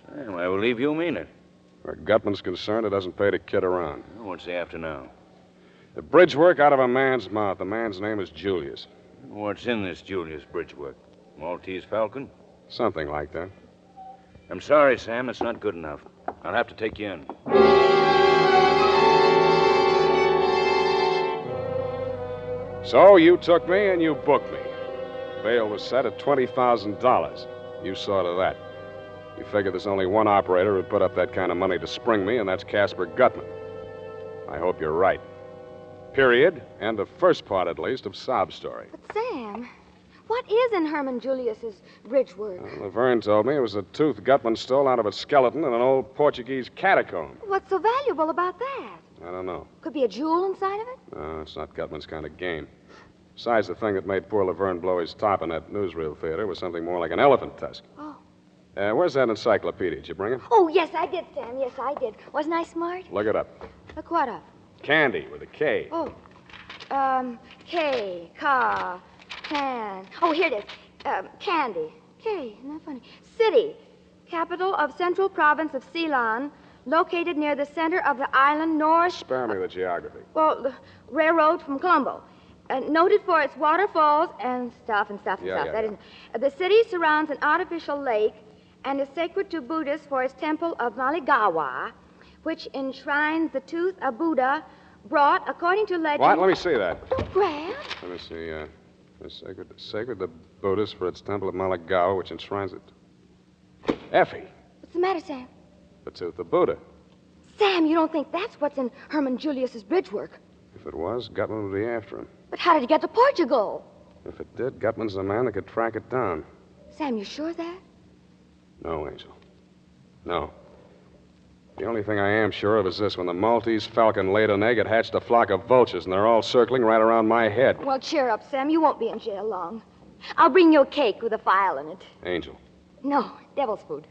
Speaker 11: Sam, I believe you mean it.
Speaker 3: Where Gutman's concerned, it doesn't pay to kid around.
Speaker 11: Well, what's he after now?
Speaker 3: The bridge work out of a man's mouth. The man's name is Julius.
Speaker 11: What's in this Julius bridge work? Maltese Falcon?
Speaker 3: Something like that.
Speaker 11: I'm sorry, Sam. That's not good enough. I'll have to take you in.
Speaker 3: So you took me and you booked me. Bail was set at $20,000. You saw to that. You figure there's only one operator who'd put up that kind of money to spring me, and that's Casper Gutman. I hope you're right. Period. And the first part, at least, of Sob Story.
Speaker 4: But, Sam, what is in Herman Julius's bridge work?
Speaker 3: Laverne told me it was a tooth Gutman stole out of a skeleton in an old Portuguese catacomb.
Speaker 4: What's so valuable about that?
Speaker 3: I don't know.
Speaker 4: Could be a jewel inside of it?
Speaker 3: No, it's not Gutman's kind of game. Besides, the thing that made poor Laverne blow his top in that newsreel theater was something more like an elephant tusk.
Speaker 4: Oh.
Speaker 3: Where's that encyclopedia? Did you bring it?
Speaker 4: Oh, yes, I did, Sam. Yes, I did. Wasn't I smart?
Speaker 3: Look it up.
Speaker 4: Look what up?
Speaker 3: Candy with a K.
Speaker 4: Oh. K, car, can. Oh, here it is. Candy. K, isn't that funny? City, capital of Central Province of Ceylon, located near the center of the island north.
Speaker 3: Spare me the geography.
Speaker 4: Well, the railroad from Colombo. Noted for its waterfalls and stuff.
Speaker 3: Yeah.
Speaker 4: That isn't. The city surrounds an artificial lake and is sacred to Buddhists for its temple of Maligawa, which enshrines the tooth of Buddha brought, according to legend...
Speaker 3: What? Let me see that.
Speaker 4: Don't grab.
Speaker 3: Let me see. It's sacred to Buddhists for its temple of Maligawa, which enshrines it. Effie.
Speaker 4: What's the matter, Sam?
Speaker 3: The tooth of Buddha.
Speaker 4: Sam, you don't think that's what's in Herman Julius's bridge work?
Speaker 3: If it was, Gutman would be after him.
Speaker 4: But how did he get to Portugal?
Speaker 3: If it did, Gutman's the man that could track it down.
Speaker 4: Sam, you sure of that?
Speaker 3: No, Angel. No. The only thing I am sure of is this. When the Maltese Falcon laid an egg, it hatched a flock of vultures, and they're all circling right around my head.
Speaker 4: Well, cheer up, Sam. You won't be in jail long. I'll bring you a cake with a file in it.
Speaker 3: Angel.
Speaker 4: No, devil's food.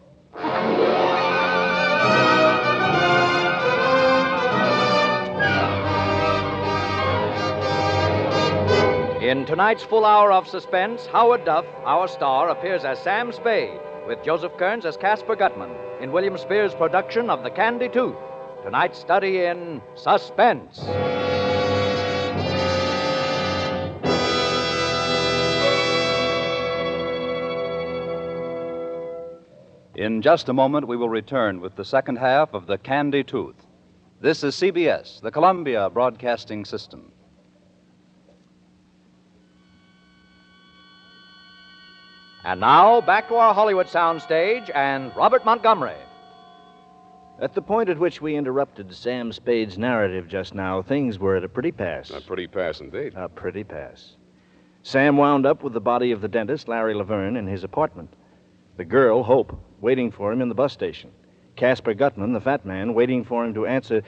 Speaker 2: In tonight's full hour of suspense, Howard Duff, our star, appears as Sam Spade, with Joseph Kearns as Casper Gutman, in William Spear's production of The Kandy Tooth. Tonight's study in suspense.
Speaker 12: In just a moment, we will return with the second half of The Kandy Tooth. This is CBS, the Columbia Broadcasting System.
Speaker 2: And now, back to our Hollywood soundstage and Robert Montgomery.
Speaker 1: At the point at which we interrupted Sam Spade's narrative just now, things were at a pretty pass.
Speaker 3: A pretty pass indeed.
Speaker 1: A pretty pass. Sam wound up with the body of the dentist, Larry Laverne, in his apartment. The girl, Hope, waiting for him in the bus station. Casper Gutman, the fat man, waiting for an answer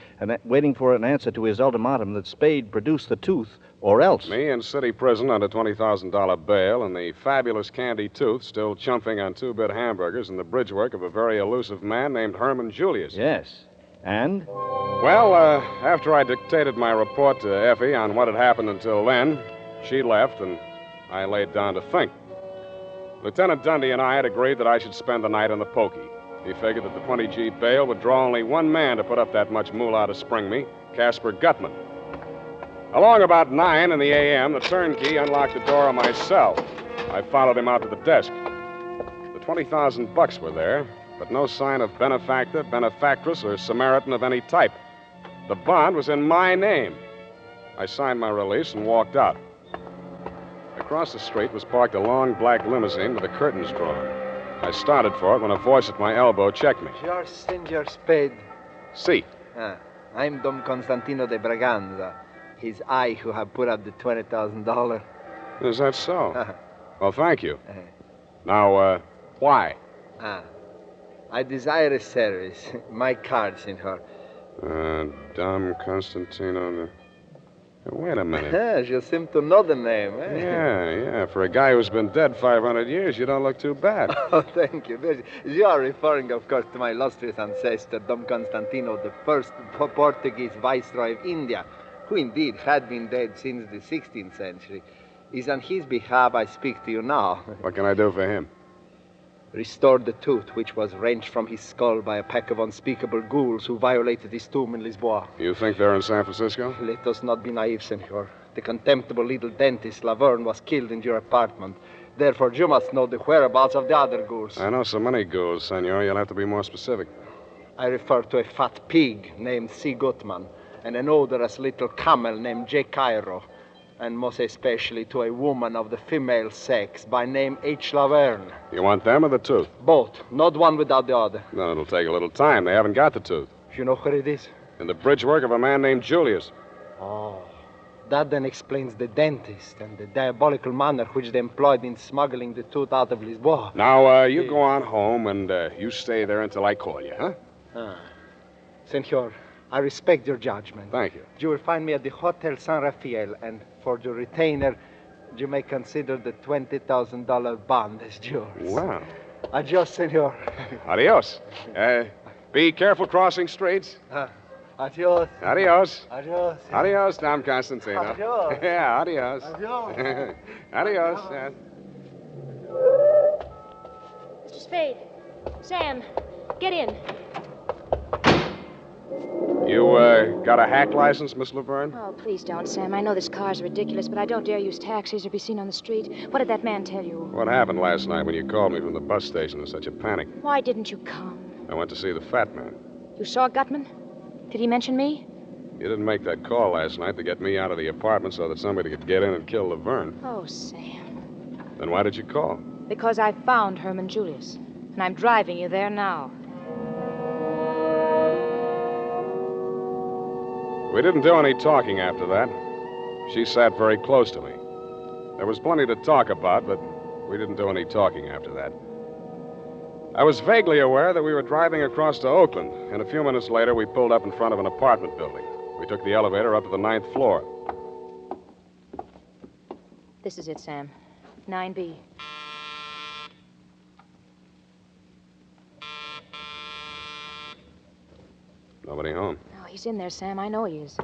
Speaker 1: to his ultimatum that Spade produce the tooth or else.
Speaker 3: Me in city prison under $20,000 bail, and the fabulous Kandy Tooth still chumping on two-bit hamburgers in the bridge work of a very elusive man named Herman Julius.
Speaker 1: Yes. And?
Speaker 3: Well, after I dictated my report to Effie on what had happened until then, she left, and I laid down to think. Lieutenant Dundee and I had agreed that I should spend the night on the pokey. He figured that the 20-G bail would draw only one man to put up that much moolah to spring me, Casper Gutman. Along about 9 in the a.m., the turnkey unlocked the door of my cell. I followed him out to the desk. The $20,000 were there, but no sign of benefactor, benefactress, or Samaritan of any type. The bond was in my name. I signed my release and walked out. Across the street was parked a long black limousine with the curtains drawn. I started for it when a voice at my elbow checked me.
Speaker 13: George Senor Spade.
Speaker 3: Si.
Speaker 13: I'm Dom Constantino de Braganza. His I who have put up the $20,000.
Speaker 3: Is that so? Well, thank you. Now, why?
Speaker 13: I desire a service. My card, senor.
Speaker 3: Dom Constantino. Wait a minute.
Speaker 13: You seem to know the name, eh?
Speaker 3: Yeah. For a guy who's been dead 500 years, you don't look too bad.
Speaker 13: Oh, thank you. You are referring, of course, to my illustrious ancestor, Dom Constantino, the first Portuguese viceroy of India, who indeed had been dead since the 16th century. It's on his behalf I speak to you now.
Speaker 3: What can I do for him?
Speaker 13: Restore the tooth which was wrenched from his skull by a pack of unspeakable ghouls who violated his tomb in Lisboa.
Speaker 3: You think they're in San Francisco?
Speaker 13: Let us not be naive, senor. The contemptible little dentist Laverne was killed in your apartment. Therefore, you must know the whereabouts of the other ghouls.
Speaker 3: I know so many ghouls, senor. You'll have to be more specific.
Speaker 13: I refer to a fat pig named C. Gutman and an odorous little camel named J. Cairo, and most especially to a woman of the female sex by name H. Laverne.
Speaker 3: You want them or the tooth?
Speaker 13: Both. Not one without the other.
Speaker 3: No, it'll take a little time. They haven't got the tooth.
Speaker 13: You know where it is?
Speaker 3: In the bridge work of a man named Julius.
Speaker 13: Oh, that then explains the dentist and the diabolical manner which they employed in smuggling the tooth out of Lisboa.
Speaker 3: Now, you go on home and you stay there until I call you, huh?
Speaker 13: Senor, I respect your judgment.
Speaker 3: Thank you.
Speaker 13: You will find me at the Hotel San Rafael, and for your retainer, you may consider the $20,000 bond as yours.
Speaker 3: Wow.
Speaker 13: Adios, senor.
Speaker 3: Adios. Be careful crossing streets.
Speaker 13: Adios.
Speaker 3: Adios.
Speaker 13: Adios.
Speaker 3: Adios, Dom Constantino.
Speaker 13: Adios.
Speaker 3: Yeah, adios.
Speaker 13: Adios.
Speaker 3: Adios.
Speaker 7: Mr. Spade. Sam, get in.
Speaker 3: You, got a hack license, Miss Laverne?
Speaker 7: Oh, please don't, Sam. I know this car's ridiculous, but I don't dare use taxis or be seen on the street. What did that man tell you?
Speaker 3: What happened last night when you called me from the bus station in such a panic?
Speaker 7: Why didn't you come?
Speaker 3: I went to see the fat man.
Speaker 7: You saw Gutman? Did he mention me?
Speaker 3: You didn't make that call last night to get me out of the apartment so that somebody could get in and kill Laverne.
Speaker 7: Oh, Sam.
Speaker 3: Then why did you call?
Speaker 7: Because I found Herman Julius, and I'm driving you there now.
Speaker 3: We didn't do any talking after that. She sat very close to me. There was plenty to talk about, but we didn't do any talking after that. I was vaguely aware that we were driving across to Oakland, and a few minutes later we pulled up in front of an apartment building. We took the elevator up to the 9th floor.
Speaker 7: This is it, Sam. 9B.
Speaker 3: Nobody home.
Speaker 7: Oh, he's in there, Sam. I know he is.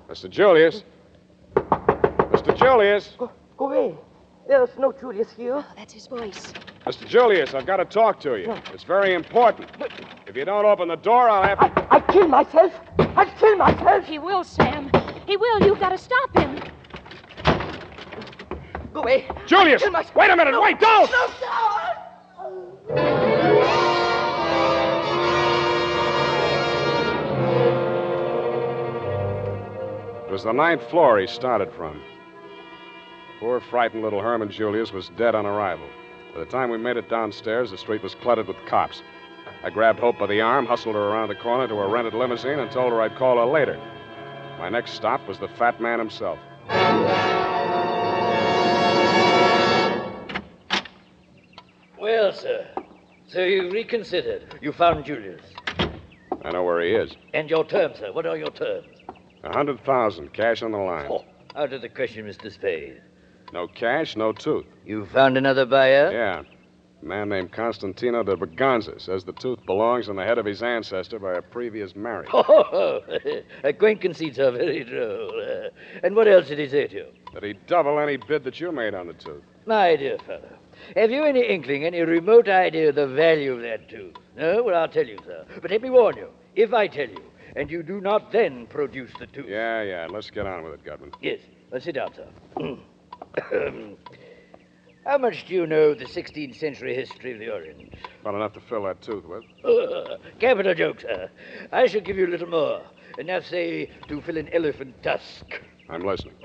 Speaker 3: Mr. Julius. Mr. Mr. Julius.
Speaker 9: Go away. There's no Julius here.
Speaker 7: Oh, that's his voice.
Speaker 3: Mr. Julius, I've got to talk to you. It's very important. If you don't open the door, I'll have to...
Speaker 9: I'll kill myself. I'll kill myself.
Speaker 7: He will, Sam. He will. You've got to stop him.
Speaker 9: Go away.
Speaker 3: Julius! Wait a minute!
Speaker 9: No.
Speaker 3: Wait, don't!
Speaker 9: No,
Speaker 3: It was the 9th floor he started from. Poor, frightened little Herman Julius was dead on arrival. By the time we made it downstairs, the street was cluttered with cops. I grabbed Hope by the arm, hustled her around the corner to a rented limousine, and told her I'd call her later. My next stop was the fat man himself.
Speaker 5: Well, sir. So you reconsidered. You found Julius.
Speaker 3: I know where he is.
Speaker 5: And your terms, sir. What are your terms?
Speaker 3: 100,000, cash on the line.
Speaker 5: Oh, out of the question, Mr. Spade.
Speaker 3: No cash, no tooth.
Speaker 5: You found another buyer?
Speaker 3: Yeah. A man named Constantino de Braganza says the tooth belongs on the head of his ancestor by a previous marriage.
Speaker 5: Oh, acquaintances are very droll. And what else did he say to you?
Speaker 3: That he'd double any bid that you made on the tooth.
Speaker 5: My dear fellow, have you any inkling, any remote idea of the value of that tooth? No? Well, I'll tell you, sir. But let me warn you, if I tell you, and you do not then produce the tooth...
Speaker 3: Yeah, let's get on with it, Gutman.
Speaker 5: Yes. Let's sit down, sir. How much do you know of the 16th century history of the Orient?
Speaker 3: About enough to fill that tooth with.
Speaker 5: Capital joke, sir. I shall give you a little more. Enough, say, to fill an elephant tusk.
Speaker 3: I'm listening.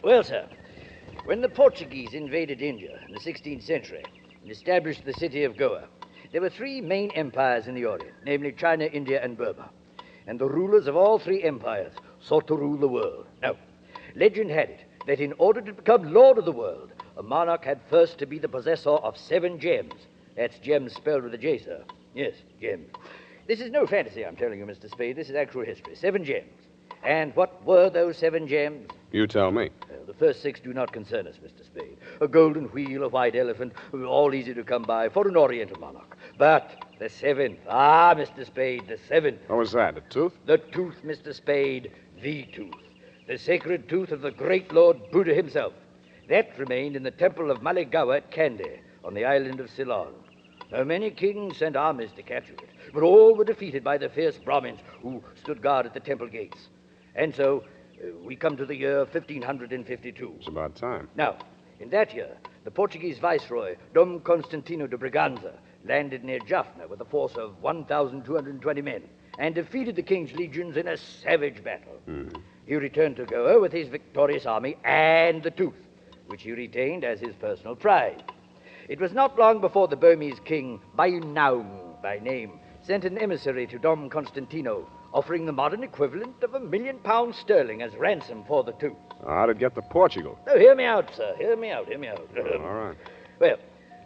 Speaker 5: Well, sir, when the Portuguese invaded India in the 16th century and established the city of Goa, there were 3 main empires in the Orient, namely China, India, and Burma. And the rulers of all 3 empires sought to rule the world. Now, legend had it that in order to become lord of the world, a monarch had first to be the possessor of 7 gems. That's gems spelled with a J, sir. Yes, gems. This is no fantasy, I'm telling you, Mr. Spade. This is actual history. 7 gems. And what were those 7 gems?
Speaker 3: You tell me.
Speaker 5: The first 6 do not concern us, Mr. Spade. A golden wheel, a white elephant, all easy to come by for an Oriental monarch. But the 7th, Mr. Spade, the 7th.
Speaker 3: What was that, a tooth?
Speaker 5: The tooth, Mr. Spade, the tooth. The sacred tooth of the great Lord Buddha himself. That remained in the temple of Maligawa at Kandy, on the island of Ceylon. Now, many kings sent armies to capture it, but all were defeated by the fierce Brahmins who stood guard at the temple gates. And so, we come to the year 1552.
Speaker 3: It's about time.
Speaker 5: Now, in that year, the Portuguese viceroy, Dom Constantino de Braganza, landed near Jaffna with a force of 1,220 men and defeated the king's legions in a savage battle.
Speaker 3: Mm-hmm.
Speaker 5: He returned to Goa with his victorious army and the tooth, which he retained as his personal pride. It was not long before the Burmese king, Bainaung by name, sent an emissary to Dom Constantino, offering the modern equivalent of £1 million sterling as ransom for the tooth.
Speaker 3: How'd it get to Portugal?
Speaker 5: Oh, hear me out, sir. Hear me out.
Speaker 3: All right.
Speaker 5: Well,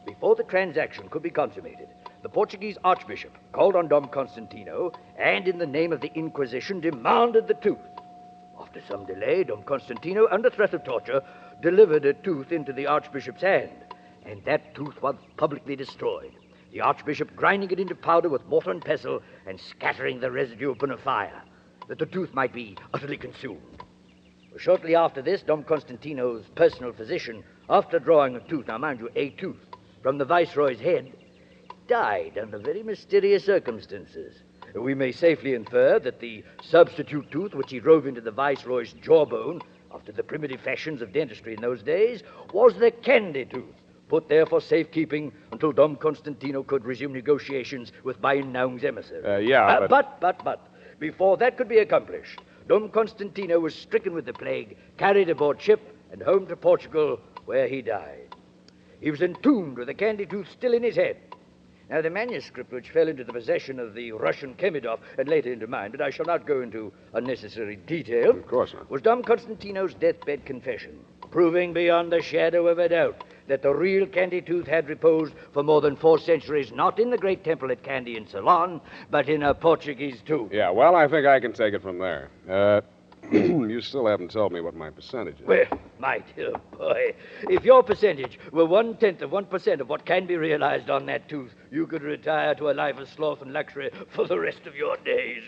Speaker 5: before the transaction could be consummated, the Portuguese archbishop called on Dom Constantino and, in the name of the Inquisition, demanded the tooth. After some delay, Dom Constantino, under threat of torture, delivered a tooth into the archbishop's hand, and that tooth was publicly destroyed. The archbishop grinding it into powder with mortar and pestle and scattering the residue upon a fire, that the tooth might be utterly consumed. Shortly after this, Dom Constantino's personal physician, after drawing a tooth, now mind you, a tooth, from the viceroy's head, died under very mysterious circumstances. We may safely infer that the substitute tooth which he drove into the viceroy's jawbone, after the primitive fashions of dentistry in those days, was the Kandy Tooth, put there for safekeeping until Dom Constantino could resume negotiations with Bainaung's emissary. But before that could be accomplished, Dom Constantino was stricken with the plague, carried aboard ship, and home to Portugal, where he died. He was entombed with the Kandy Tooth still in his head. Now, the manuscript which fell into the possession of the Russian Kemidov, and later into mine, but I shall not go into unnecessary detail,
Speaker 3: Of course not.
Speaker 5: was Dom Constantino's deathbed confession, proving beyond a shadow of a doubt that the real Kandy Tooth had reposed for more than 4 centuries, not in the great temple at Kandy in Ceylon, but in a Portuguese tomb.
Speaker 3: Yeah, well, I think I can take it from there. You still haven't told me what my percentage is.
Speaker 5: Well, my dear boy, if your percentage were 1/10 of 1% of what can be realized on that tooth, you could retire to a life of sloth and luxury for the rest of your days.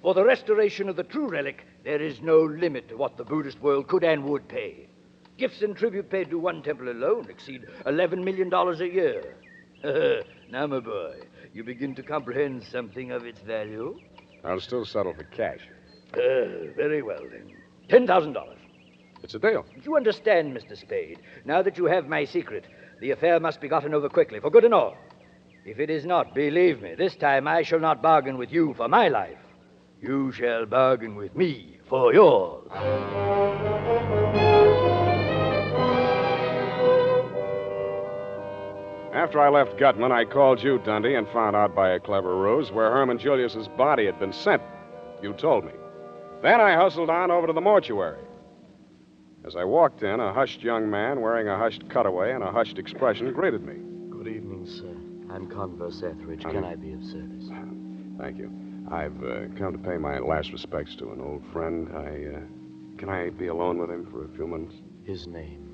Speaker 5: For the restoration of the true relic, There is no limit to what the Buddhist world could and would pay. Gifts and tribute paid to one temple alone exceed $11 million a year. Now, my boy, you begin to comprehend something of its value?
Speaker 3: I'll still settle for cash.
Speaker 5: Very well, then. $10,000.
Speaker 3: It's a deal.
Speaker 5: You understand, Mr. Spade. Now that you have my secret, the affair must be gotten over quickly, for good and all. If it is not, believe me, this time I shall not bargain with you for my life. You shall bargain with me for yours.
Speaker 3: After I left Gutman, I called you, Dundee, and found out by a clever ruse where Herman Julius's body had been sent. You told me. Then I hustled on over to the mortuary. As I walked in, a hushed young man wearing a hushed cutaway and a hushed expression greeted me.
Speaker 14: Good evening, sir. I'm Converse Etheridge. Can I be of service?
Speaker 3: Thank you. I've come to pay my last respects to an old friend. Can I be alone with him for a few minutes?
Speaker 14: His name?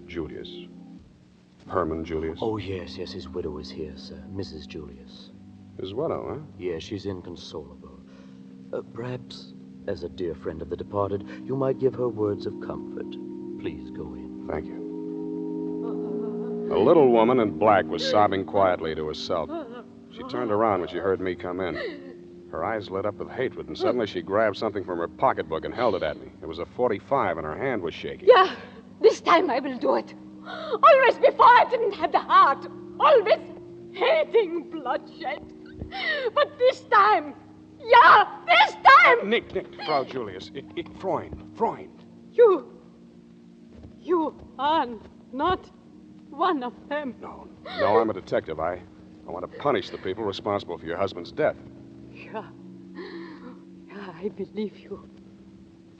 Speaker 3: Julius. Herman Julius?
Speaker 14: Oh, yes. His widow is here, sir. Mrs. Julius.
Speaker 3: His widow, huh?
Speaker 14: Yes, she's inconsolable. Perhaps, as a dear friend of the departed, you might give her words of comfort. Please go in.
Speaker 3: Thank you. A little woman in black was sobbing quietly to herself. She turned around when she heard me come in. Her eyes lit up with hatred, and suddenly she grabbed something from her pocketbook and held it at me. It was a .45, and her hand was shaking.
Speaker 15: Yeah, this time I will do it. Always before I didn't have the heart. Always hating bloodshed. But this time, yeah, this time!
Speaker 3: Nick, Frau Julius. Freund.
Speaker 15: You are not one of them.
Speaker 3: No, I'm a detective. I want to punish the people responsible for your husband's death.
Speaker 15: Yeah, I believe you.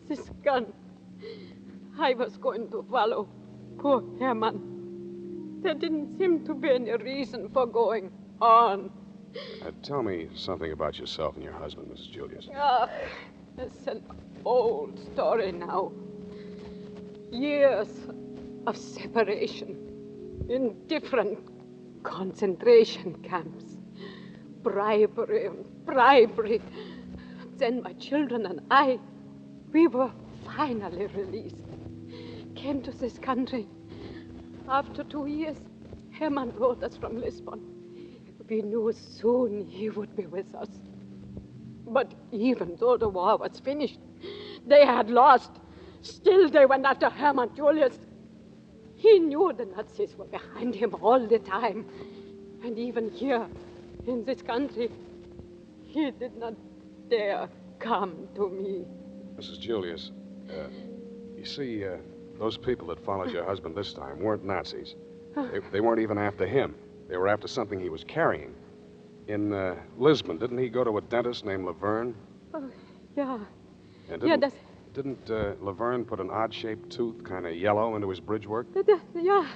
Speaker 15: This gun, I was going to follow poor Herman. There didn't seem to be any reason for going on.
Speaker 3: Tell me something about yourself and your husband, Mrs. Julius.
Speaker 15: It's an old story now. Years of separation in different concentration camps. Bribery. Then my children and I, we were finally released. Came to this country. After 2 years, Herman wrote us from Lisbon. We knew soon he would be with us. But even though the war was finished, they had lost. Still, they went after Herman Julius. He knew the Nazis were behind him all the time. And even here, in this country, he did not dare come to me.
Speaker 3: Mrs. Julius, you see, those people that followed your husband this time weren't Nazis. They weren't even after him. They were after something he was carrying. In Lisbon, didn't he go to a dentist named Laverne?
Speaker 15: Oh, yeah.
Speaker 3: And
Speaker 15: Didn't
Speaker 3: Laverne put an odd-shaped tooth, kind of yellow, into his bridge work?
Speaker 15: Yeah.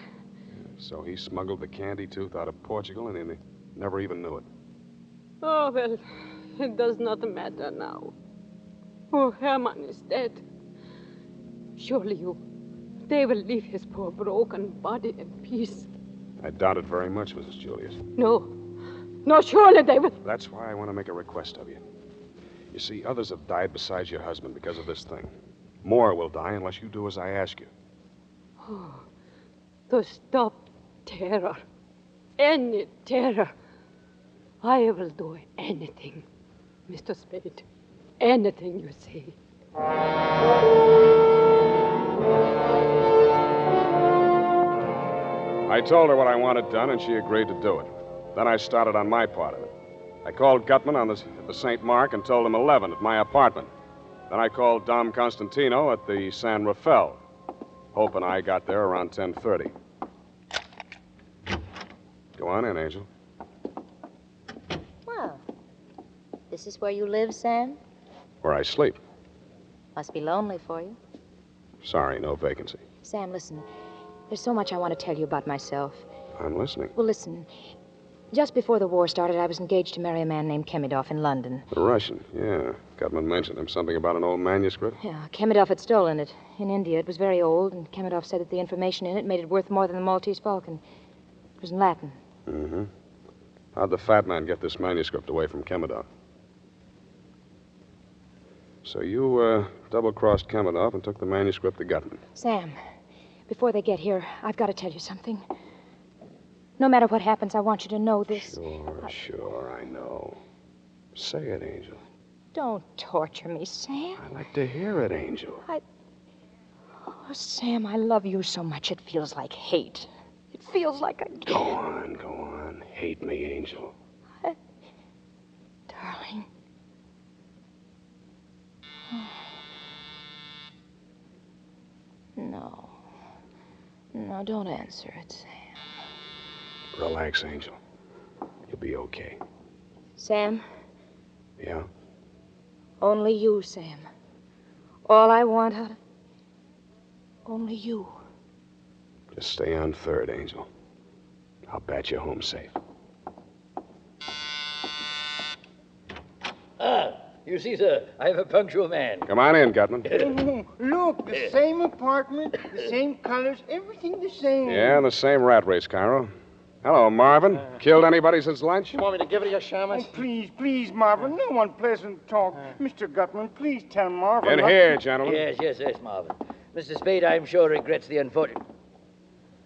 Speaker 3: So he smuggled the Kandy Tooth out of Portugal, and he never even knew it.
Speaker 15: Oh, well, it does not matter now. Oh, Herman is dead. Surely they will leave his poor broken body in peace.
Speaker 3: I doubt it very much, Mrs. Julius.
Speaker 15: No, surely they will.
Speaker 3: That's why I want to make a request of you. You see, others have died besides your husband because of this thing. More will die unless you do as I ask you.
Speaker 15: Oh, to stop terror, any terror. I will do anything, Mr. Spade. Anything you say.
Speaker 3: I told her what I wanted done, and she agreed to do it. Then I started on my part of it. I called Gutman at the St. Mark and told him 11 at my apartment. Then I called Dom Constantino at the San Rafael. Hope and I got there around 10:30. Go on in, Angel.
Speaker 7: Well, this is where you live, Sam?
Speaker 3: Where I sleep.
Speaker 7: Must be lonely for you.
Speaker 3: Sorry, no vacancy.
Speaker 7: Sam, listen. There's so much I want to tell you about myself.
Speaker 3: I'm listening.
Speaker 7: Well, listen. Just before the war started, I was engaged to marry a man named Kemidov in London.
Speaker 3: The Russian, yeah. Gutman mentioned him. Something about an old manuscript?
Speaker 7: Yeah, Kemidov had stolen it. In India, it was very old, and Kemidov said that the information in it made it worth more than the Maltese Falcon. It was in Latin.
Speaker 3: Mm-hmm. How'd the fat man get this manuscript away from Kemidov? So you double-crossed Kamenov and took the manuscript to Gutman.
Speaker 7: Sam, before they get here, I've got to tell you something. No matter what happens, I want you to know this.
Speaker 3: Sure, I know. Say it, Angel.
Speaker 7: Don't torture me, Sam.
Speaker 3: I like to hear it, Angel.
Speaker 7: Oh, Sam, I love you so much it feels like hate. It feels like I...
Speaker 3: Go on. Hate me, Angel.
Speaker 7: Darling. No. No, don't answer it, Sam.
Speaker 3: Relax, Angel. You'll be okay.
Speaker 7: Sam?
Speaker 3: Yeah?
Speaker 7: Only you, Sam. All I want out of... Only you.
Speaker 3: Just stay on third, Angel. I'll bat you home safe.
Speaker 5: You see, sir, I have a punctual man.
Speaker 3: Come on in, Gutman.
Speaker 10: Look, the same apartment, the same colors, everything the same.
Speaker 3: Yeah, the same rat race, Cairo. Hello, Marvin. Killed anybody since lunch?
Speaker 10: You want me to give it to you, Shamus? Oh, please, Marvin. No unpleasant talk. Mr. Gutman, please tell Marvin.
Speaker 3: In here, gentlemen.
Speaker 5: Yes, Marvin. Mr. Spade, I'm sure, regrets the unfortunate...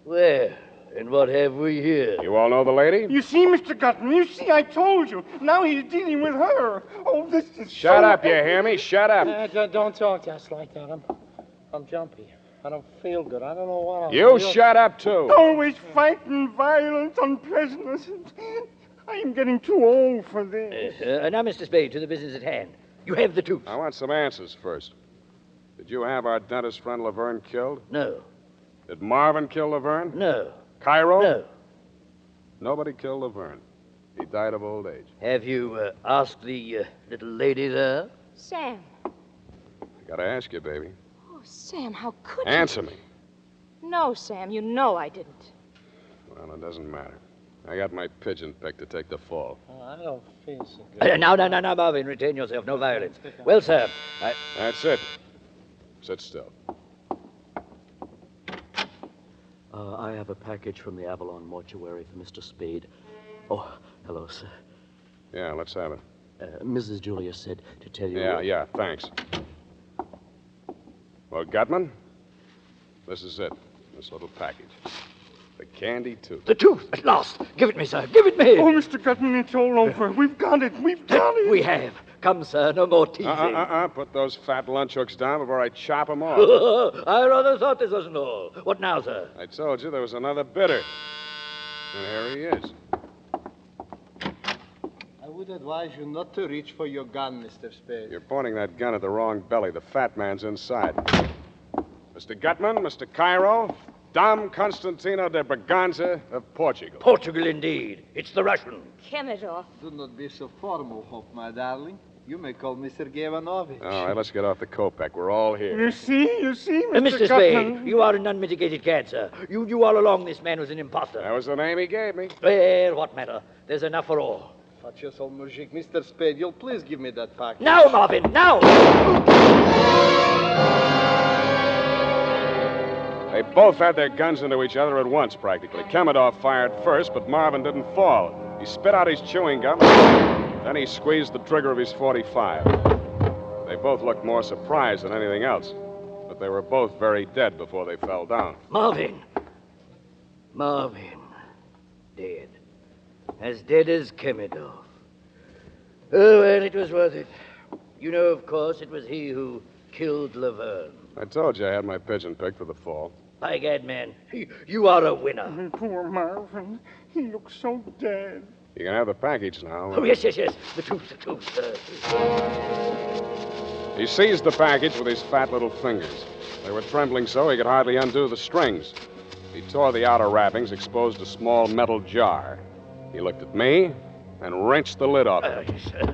Speaker 5: Well, and what have we here?
Speaker 3: You all know the lady?
Speaker 10: You see, Mr. Gutman, you see, I told you. Now he's dealing with her. Oh, this is
Speaker 3: Shut up, you hear me? Shut up.
Speaker 16: Don't talk just like that. I'm jumpy. I don't feel good. I don't know what
Speaker 3: You shut up, too.
Speaker 10: Always fighting, violence, unpleasantness. I am getting too old for this.
Speaker 5: Now, Mr. Spade, to the business at hand. You have the tooth.
Speaker 3: I want some answers first. Did you have our dentist friend Laverne killed?
Speaker 5: No.
Speaker 3: Did Marvin kill Laverne?
Speaker 5: No.
Speaker 3: Cairo?
Speaker 5: No.
Speaker 3: Nobody killed Laverne. He died of old age.
Speaker 5: Have you asked the little lady there?
Speaker 7: Sam.
Speaker 3: I gotta ask you, baby.
Speaker 7: Oh, Sam, how could you?
Speaker 3: Answer me.
Speaker 7: No, Sam, you know I didn't.
Speaker 3: Well, it doesn't matter. I got my pigeon picked to take the fall.
Speaker 16: Oh, I don't feel so good.
Speaker 5: Now, Marvin, retain yourself. No violence. Well, sir,
Speaker 3: That's it. Sit still.
Speaker 14: I have a package from the Avalon mortuary for Mr. Spade. Oh, hello, sir.
Speaker 3: Yeah, let's have it.
Speaker 14: Mrs. Julia said to tell you...
Speaker 3: Yeah, thanks. Well, Gutman, this is it. This little package. The Kandy Tooth.
Speaker 5: The tooth, at last. Give it me, sir. Give it me.
Speaker 10: Oh, Mr. Gutman, it's all over. We've got it.
Speaker 5: We have. Come, sir, no more teasing.
Speaker 3: Put those fat lunch hooks down before I chop them off.
Speaker 5: I rather thought this wasn't all. What now, sir?
Speaker 3: I told you there was another bidder. And here he is.
Speaker 13: I would advise you not to reach for your gun, Mr. Spade.
Speaker 3: You're pointing that gun at the wrong belly. The fat man's inside. Mr. Gutman, Mr. Cairo, Dom Constantino de Braganza of Portugal.
Speaker 5: Portugal, indeed. It's the Russian.
Speaker 7: Kamenov.
Speaker 13: Do not be so formal, Hope, my darling. You may call Mr. Gavanovich.
Speaker 3: All right, let's get off the Kopek. We're all here.
Speaker 10: You see,
Speaker 5: Mr. Spade, you are an unmitigated cad, sir. You all along this man was an imposter.
Speaker 3: That was the name he gave me.
Speaker 5: Well, what matter? There's enough for all.
Speaker 13: Watch your soul, Mujik. Mr. Spade, you'll please give me that package.
Speaker 5: Now, Marvin, now!
Speaker 3: They both had their guns into each other at once, practically. Kamenov fired first, but Marvin didn't fall. He spit out his chewing gum, then he squeezed the trigger of his .45. They both looked more surprised than anything else, but they were both very dead before they fell down.
Speaker 5: Marvin. Dead. As dead as Kamenov. Oh, well, it was worth it. You know, of course, it was he who killed Laverne.
Speaker 3: I told you I had my pigeon picked for the fall.
Speaker 5: By gad, man, you are a winner.
Speaker 10: Poor Marvin. He looks so dead.
Speaker 3: You can have the package now.
Speaker 5: Oh, yes. The tooth.
Speaker 3: He seized the package with his fat little fingers. They were trembling so he could hardly undo the strings. He tore the outer wrappings, exposed a small metal jar. He looked at me and wrenched the lid off it.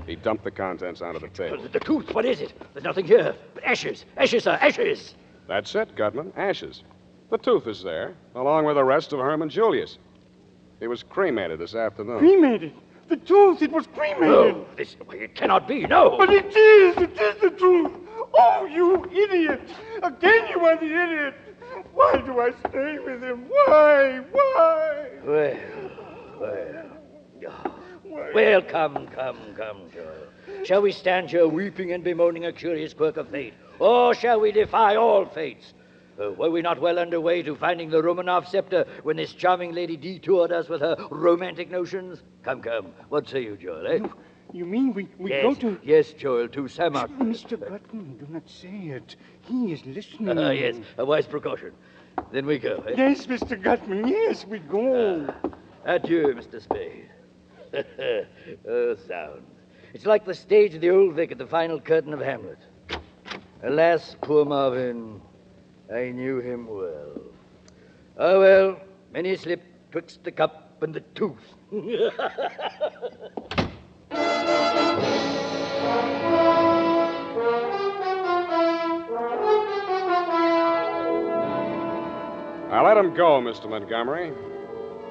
Speaker 3: He dumped the contents onto the table.
Speaker 5: The tooth, what is it? There's nothing here. Ashes, sir, ashes.
Speaker 3: That's it, Gutman, ashes. The tooth is there, along with the rest of Herman Julius. He was cremated this afternoon.
Speaker 10: Cremated? The tooth, it was cremated.
Speaker 5: No, it cannot be, no.
Speaker 10: But it is the truth. Oh, you idiot. Again you are the idiot. Why do I stay with him? Why?
Speaker 5: Well. Well, come, Joe. Shall we stand here weeping and bemoaning a curious quirk of fate? Or shall we defy all fates? Were we not well underway to finding the Romanov scepter when this charming lady detoured us with her romantic notions? Come. What say you, Joel, eh?
Speaker 10: You mean we
Speaker 5: yes,
Speaker 10: go to...
Speaker 5: Yes, Joel, to Samak.
Speaker 10: Mr. Gutman, do not say it. He is listening.
Speaker 5: Yes, a wise precaution. Then we go, eh?
Speaker 10: Yes, Mr. Gutman, yes, we go.
Speaker 5: Adieu, Mr. Spade. Oh, sound. It's like the stage of the Old Vic at the final curtain of Hamlet. Alas, poor Marvin, I knew him well. Oh, well, many a slip twixt the cup and the tooth.
Speaker 3: I let him go, Mr. Montgomery.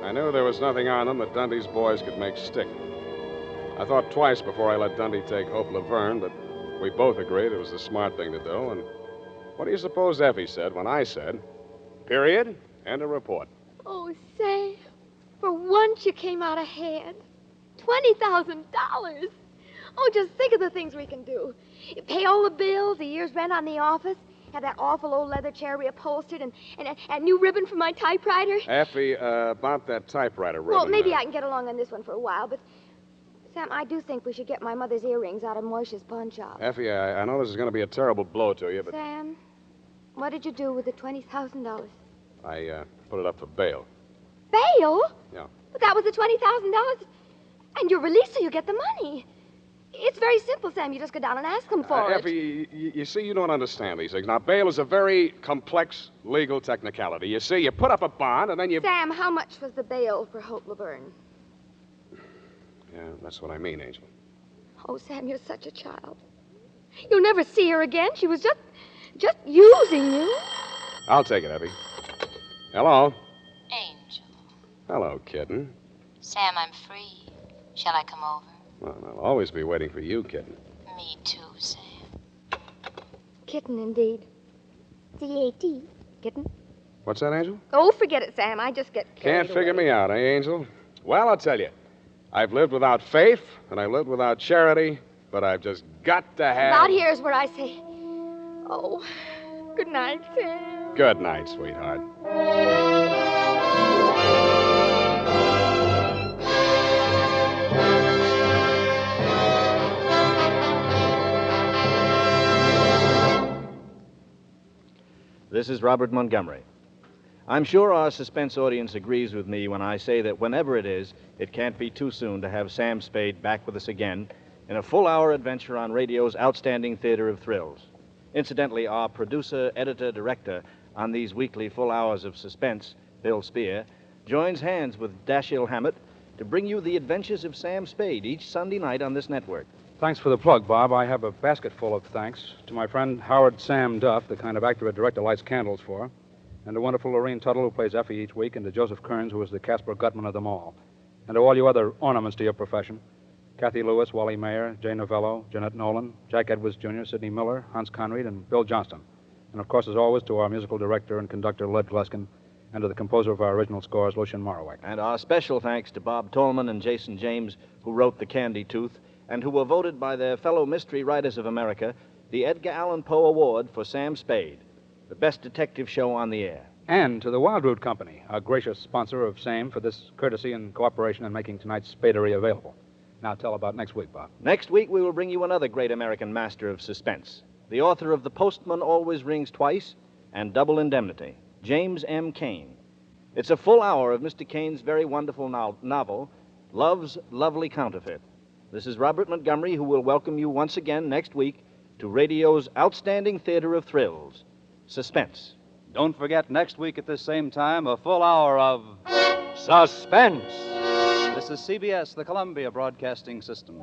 Speaker 3: I knew there was nothing on them that Dundee's boys could make stick. I thought twice before I let Dundee take Hope Laverne, but we both agreed it was the smart thing to do. And what do you suppose Effie said when I said, period, and a report?
Speaker 4: Oh, Sam, for once you came out ahead. $20,000. Oh, just think of the things we can do. Pay all the bills, the year's rent on the office, have that awful old leather chair reupholstered, and new ribbon for my typewriter.
Speaker 3: Effie, about that typewriter ribbon.
Speaker 4: Well, maybe I can get along on this one for a while, but, Sam, I do think we should get my mother's earrings out of Moisha's pawn shop.
Speaker 3: Effie, I know this is going to be a terrible blow to you, but...
Speaker 4: Sam, what did you do with the $20,000?
Speaker 3: I put it up for bail.
Speaker 4: Bail?
Speaker 3: Yeah.
Speaker 4: But that was the $20,000. And you're released so you get the money. It's very simple, Sam. You just go down and ask them for it.
Speaker 3: Effie, you see, you don't understand these things. Now, bail is a very complex legal technicality. You see, you put up a bond, and then you...
Speaker 4: Sam, how much was the bail for Hope Laverne?
Speaker 3: Yeah, that's what I mean, Angel.
Speaker 4: Oh, Sam, you're such a child. You'll never see her again. She was just using you.
Speaker 3: I'll take it, Effie. Hello.
Speaker 17: Angel.
Speaker 3: Hello, kitten.
Speaker 17: Sam, I'm free. Shall I come over?
Speaker 3: Well, I'll always be waiting for you, kitten.
Speaker 17: Me too, Sam.
Speaker 4: Kitten, indeed. C-A-T. Kitten.
Speaker 3: What's that, Angel?
Speaker 4: Oh, forget it, Sam. I just get
Speaker 3: Can't figure me out, eh, Angel? Well, I'll tell you. I've lived without faith, and I've lived without charity, but I've just got to have...
Speaker 4: About here's where I say, oh, good night, Sam.
Speaker 3: Good night, sweetheart.
Speaker 1: This is Robert Montgomery. I'm sure our suspense audience agrees with me when I say that whenever it is, it can't be too soon to have Sam Spade back with us again in a full-hour adventure on radio's outstanding theater of thrills. Incidentally, our producer, editor, director on these weekly full hours of suspense, Bill Spear, joins hands with Dashiell Hammett to bring you the adventures of Sam Spade each Sunday night on this network.
Speaker 18: Thanks for the plug, Bob. I have a basket full of thanks to my friend Howard Sam Duff, the kind of actor a director lights candles for, and to wonderful Lorene Tuttle, who plays Effie each week, and to Joseph Kearns, who is the Casper Gutman of them all, and to all you other ornaments to your profession, Kathy Lewis, Wally Mayer, Jay Novello, Jeanette Nolan, Jack Edwards Jr., Sidney Miller, Hans Conried, and Bill Johnston. And, of course, as always, to our musical director and conductor, Led Gluskin, and to the composer of our original scores, Lucien Morawek.
Speaker 1: And our special thanks to Bob Tolman and Jason James, who wrote The Kandy Tooth, and who were voted by their fellow mystery writers of America the Edgar Allan Poe Award for Sam Spade, the best detective show on the air.
Speaker 18: And to the Wild Root Company, our gracious sponsor of SAME, for this courtesy and cooperation in making tonight's Spadery available. Now tell about next week, Bob.
Speaker 1: Next week, we will bring you another great American master of suspense, the author of The Postman Always Rings Twice and Double Indemnity, James M. Cain. It's a full hour of Mr. Cain's very wonderful novel, Love's Lovely Counterfeit. This is Robert Montgomery, who will welcome you once again next week to radio's outstanding theater of thrills, Suspense.
Speaker 12: Don't forget, next week at this same time, a full hour of
Speaker 2: Suspense.
Speaker 12: This is CBS, the Columbia Broadcasting System.